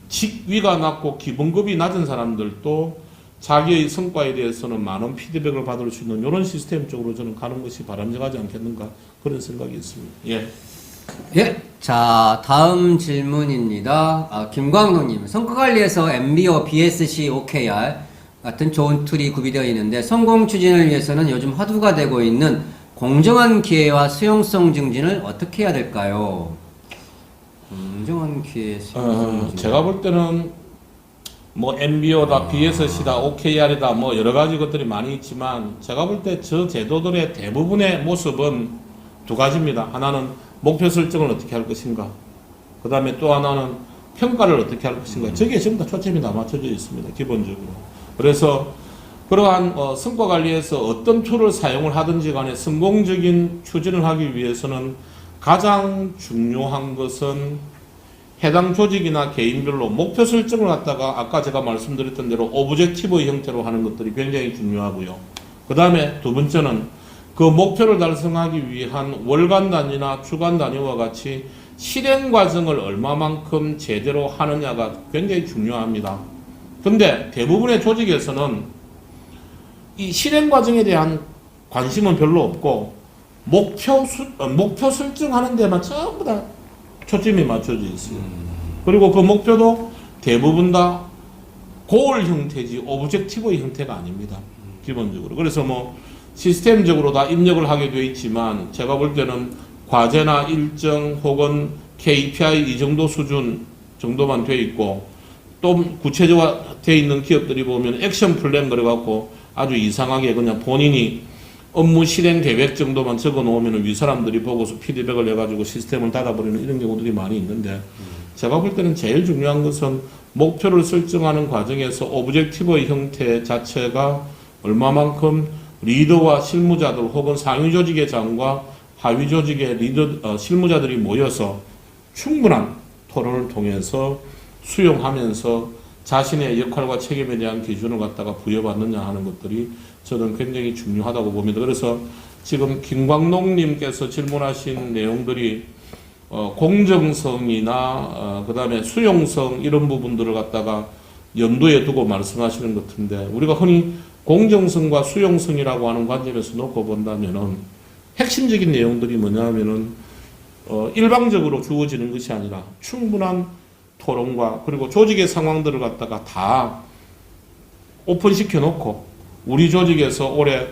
직위가 낮고 기본급이 낮은 사람들도 자기의 성과에 대해서는 많은 피드백을 받을 수 있는 이런 시스템 쪽으로 저는 가는 것이 바람직하지 않겠는가 그런 생각이 있습니다. 예. 예, 자 다음 질문입니다. 김광노님, 성과관리에서 MBO, BSC, OKR 같은 좋은 툴이 구비되어 있는데 성공 추진을 위해서는 요즘 화두가 되고 있는 공정한 기회와 수용성 증진을 어떻게 해야 될까요? 공정한 기회, 수용성 증진. 제가 볼 때는 뭐 MBO다, BSC다, OKR이다 뭐 여러 가지 것들이 많이 있지만 제가 볼 때 저 제도들의 대부분의 모습은 두 가지입니다. 하나는 목표 설정을 어떻게 할 것인가. 그 다음에 또 하나는 평가를 어떻게 할 것인가. 저기에 전부 다 초점이 다 맞춰져 있습니다. 기본적으로. 그래서 그러한 성과 관리에서 어떤 툴을 사용을 하든지 간에 성공적인 추진을 하기 위해서는 가장 중요한 것은 해당 조직이나 개인별로 목표 설정을 갖다가 아까 제가 말씀드렸던 대로 오브젝티브의 형태로 하는 것들이 굉장히 중요하고요. 그 다음에 두 번째는 그 목표를 달성하기 위한 월간 단위나 주간 단위와 같이 실행 과정을 얼마만큼 제대로 하느냐가 굉장히 중요합니다. 근데 대부분의 조직에서는 이 실행 과정에 대한 관심은 별로 없고 목표 설정하는 데만 전부 다 초점이 맞춰져 있어요. 그리고 그 목표도 대부분 다 고을 형태지 오브젝티브의 형태가 아닙니다. 기본적으로. 그래서 뭐 시스템적으로 다 입력을 하게 되어 있지만 제가 볼 때는 과제나 일정 혹은 KPI 이 정도 수준 정도만 되어 있고 또 구체적화되어 있는 기업들이 보면 액션 플랜 그래갖고 아주 이상하게 그냥 본인이 업무 실행 계획 정도만 적어 놓으면 위 사람들이 보고서 피드백을 해가지고 시스템을 닫아버리는 이런 경우들이 많이 있는데 제가 볼 때는 제일 중요한 것은 목표를 설정하는 과정에서 오브젝티브의 형태 자체가 얼마만큼 리더와 실무자들 혹은 상위 조직의 장과 하위 조직의 실무자들이 모여서 충분한 토론을 통해서 수용하면서 자신의 역할과 책임에 대한 기준을 갖다가 부여받느냐 하는 것들이 저는 굉장히 중요하다고 봅니다. 그래서 지금 김광록님께서 질문하신 내용들이 공정성이나 그 다음에 수용성 이런 부분들을 갖다가 염두에 두고 말씀하시는 것 같은데 우리가 흔히 공정성과 수용성이라고 하는 관점에서 놓고 본다면은 핵심적인 내용들이 뭐냐면은 일방적으로 주어지는 것이 아니라 충분한 토론과 그리고 조직의 상황들을 갖다가 다 오픈시켜 놓고 우리 조직에서 올해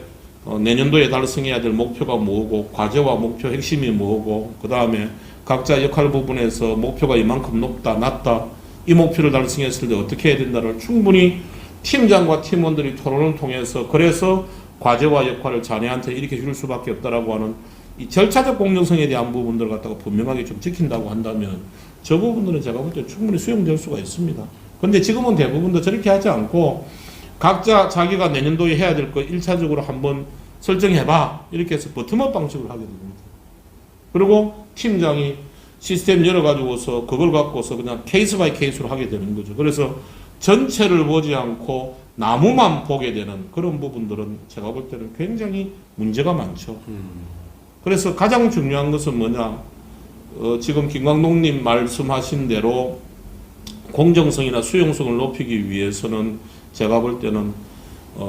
내년도에 달성해야 될 목표가 뭐고 과제와 목표 핵심이 뭐고 그 다음에 각자 역할 부분에서 목표가 이만큼 높다 낮다 이 목표를 달성했을 때 어떻게 해야 된다를 충분히 팀장과 팀원들이 토론을 통해서 그래서 과제와 역할을 자네한테 이렇게 줄 수밖에 없다라고 하는 이 절차적 공정성에 대한 부분들을 갖다가 분명하게 좀 지킨다고 한다면 저 부분들은 제가 볼 때 충분히 수용될 수가 있습니다. 근데 지금은 대부분 다 저렇게 하지 않고 각자 자기가 내년도에 해야 될 거 1차적으로 한번 설정해봐 이렇게 해서 버텀업 방식으로 하게 됩니다. 그리고 팀장이 시스템 열어가지고서 그걸 갖고서 그냥 케이스 바이 케이스로 하게 되는 거죠. 그래서 전체를 보지 않고 나무만 보게 되는 그런 부분들은 제가 볼 때는 굉장히 문제가 많죠. 그래서 가장 중요한 것은 뭐냐 지금 김광록님 말씀하신 대로 공정성이나 수용성을 높이기 위해서는 제가 볼 때는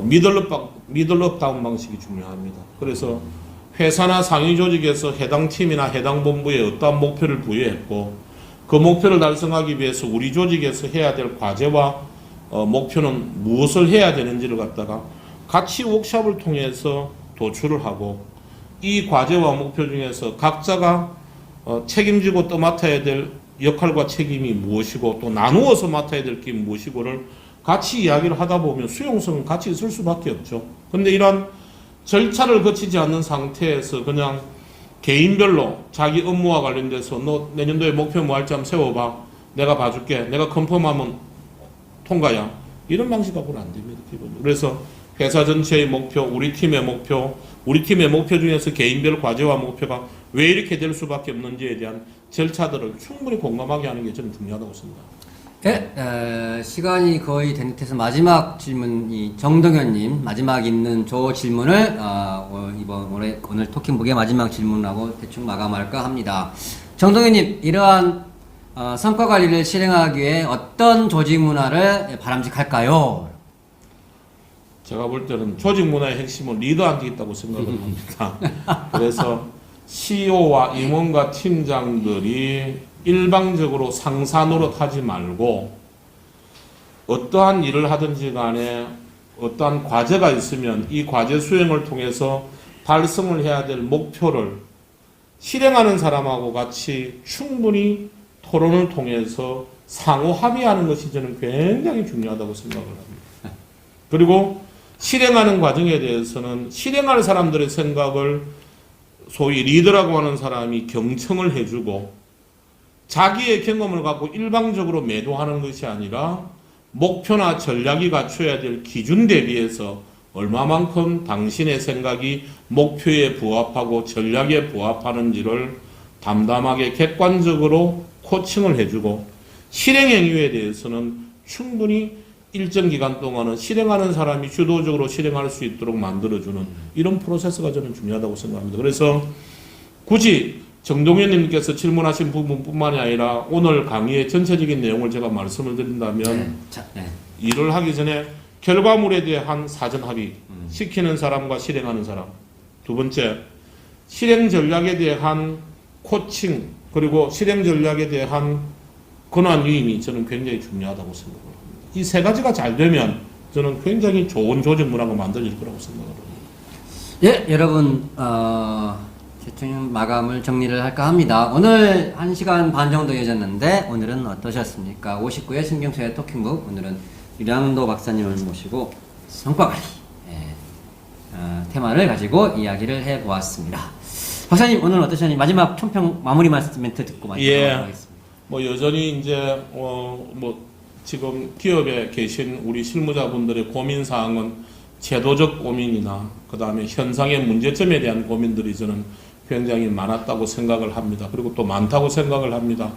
미들업 다운 방식이 중요합니다. 그래서 회사나 상위 조직에서 해당 팀이나 해당 본부에 어떠한 목표를 부여했고 그 목표를 달성하기 위해서 우리 조직에서 해야 될 과제와 목표는 무엇을 해야 되는지를 갖다가 같이 워크숍을 통해서 도출을 하고 이 과제와 목표 중에서 각자가 책임지고 또 맡아야 될 역할과 책임이 무엇이고 또 나누어서 맡아야 될 게 무엇이고를 같이 이야기를 하다 보면 수용성은 같이 있을 수밖에 없죠. 근데 이런 절차를 거치지 않는 상태에서 그냥 개인별로 자기 업무와 관련돼서 너 내년도에 목표 뭐 할지 한번 세워봐. 내가 봐줄게. 내가 컨펌하면 통과야. 이런 방식하고는 안 됩니다. 기본적으로. 그래서 회사 전체의 목표, 우리 팀의 목표 중에서 개인별 과제와 목표가 왜 이렇게 될 수밖에 없는지에 대한 절차들을 충분히 공감하게 하는 게 저는 중요하다고 생각합니다. 네, 시간이 거의 된 듯해서 마지막 질문이 정동현님 마지막 있는 저 질문을 오늘 토킹북의 마지막 질문하고 대충 마감할까 합니다. 정동현님, 이러한 성과 관리를 실행하기 위해 어떤 조직 문화를 바람직할까요? 제가 볼 때는 조직 문화의 핵심은 리더한테 있다고 생각을 합니다. 그래서 CEO와 임원과 팀장들이 일방적으로 상사 노릇하지 말고 어떠한 일을 하든지 간에 어떠한 과제가 있으면 이 과제 수행을 통해서 달성을 해야 될 목표를 실행하는 사람하고 같이 충분히 토론을 통해서 상호 합의하는 것이 저는 굉장히 중요하다고 생각을 합니다. 그리고 실행하는 과정에 대해서는 실행할 사람들의 생각을 소위 리더라고 하는 사람이 경청을 해주고 자기의 경험을 갖고 일방적으로 매도하는 것이 아니라 목표나 전략이 갖춰야 될 기준 대비해서 얼마만큼 당신의 생각이 목표에 부합하고 전략에 부합하는지를 담담하게 객관적으로 코칭을 해주고 실행 행위에 대해서는 충분히 일정 기간 동안은 실행하는 사람이 주도적으로 실행할 수 있도록 만들어주는 이런 프로세스가 저는 중요하다고 생각합니다. 그래서 굳이 정동현님께서 질문하신 부분뿐만이 아니라 오늘 강의의 전체적인 내용을 제가 말씀을 드린다면 일을 하기 전에 결과물에 대한 사전 합의, 시키는 사람과 실행하는 사람. 두 번째, 실행 전략에 대한 코칭, 그리고 실행 전략에 대한 권한 위임이 저는 굉장히 중요하다고 생각합니다. 이 세 가지가 잘 되면 저는 굉장히 좋은 조직 문화가 만들어질 거라고 생각합니다. 예, 여러분, 대충 마감을 정리를 할까 합니다. 오늘 1시간 반 정도 이어졌는데 오늘은 어떠셨습니까? 59회 신경쇠 토킹북, 오늘은 유량도 박사님을 모시고 성과관리 테마를 가지고 이야기를 해보았습니다. 박사님 오늘 어떠셨는지 마지막 총평 마무리 멘트 듣고 마치도록 하겠습니다. 뭐 여전히 이제 지금 기업에 계신 우리 실무자분들의 고민 사항은 제도적 고민이나 그 다음에 현상의 문제점에 대한 고민들이 저는 굉장히 많았다고 생각을 합니다. 그리고 또 많다고 생각을 합니다.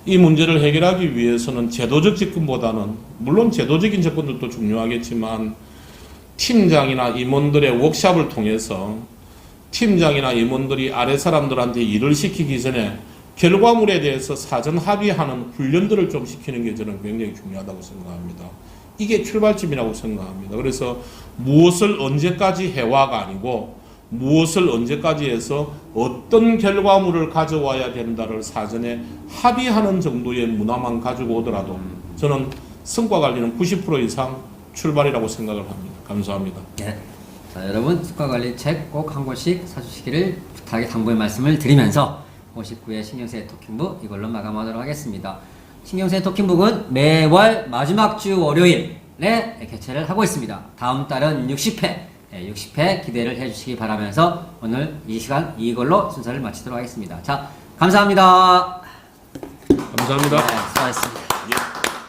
이 문제를 해결하기 위해서는 제도적 접근보다는 물론 제도적인 접근들도 중요하겠지만 팀장이나 임원들의 워크숍을 통해서 팀장이나 임원들이 아래 사람들한테 일을 시키기 전에 결과물에 대해서 사전 합의하는 훈련들을 좀 시키는 게 저는 굉장히 중요하다고 생각합니다. 이게 출발점이라고 생각합니다. 그래서 무엇을 언제까지 해와가 아니고 무엇을 언제까지 해서 어떤 결과물을 가져와야 된다를 사전에 합의하는 정도의 문화만 가지고 오더라도 저는 성과 관리는 90% 이상 출발이라고 생각을 합니다. 감사합니다. 네. 자, 여러분 성과관리 책 꼭 한 권씩 사주시기를 부탁의 당부의 말씀을 드리면서 59회 신경쇠 토킹북 이걸로 마감하도록 하겠습니다. 신경쇠 토킹북은 매월 마지막 주 월요일에 개최를 하고 있습니다. 다음 달은 60회 기대를 해주시기 바라면서 오늘 이 시간 이걸로 순서를 마치도록 하겠습니다. 자, 감사합니다. 감사합니다. 네, 수고하셨습니다.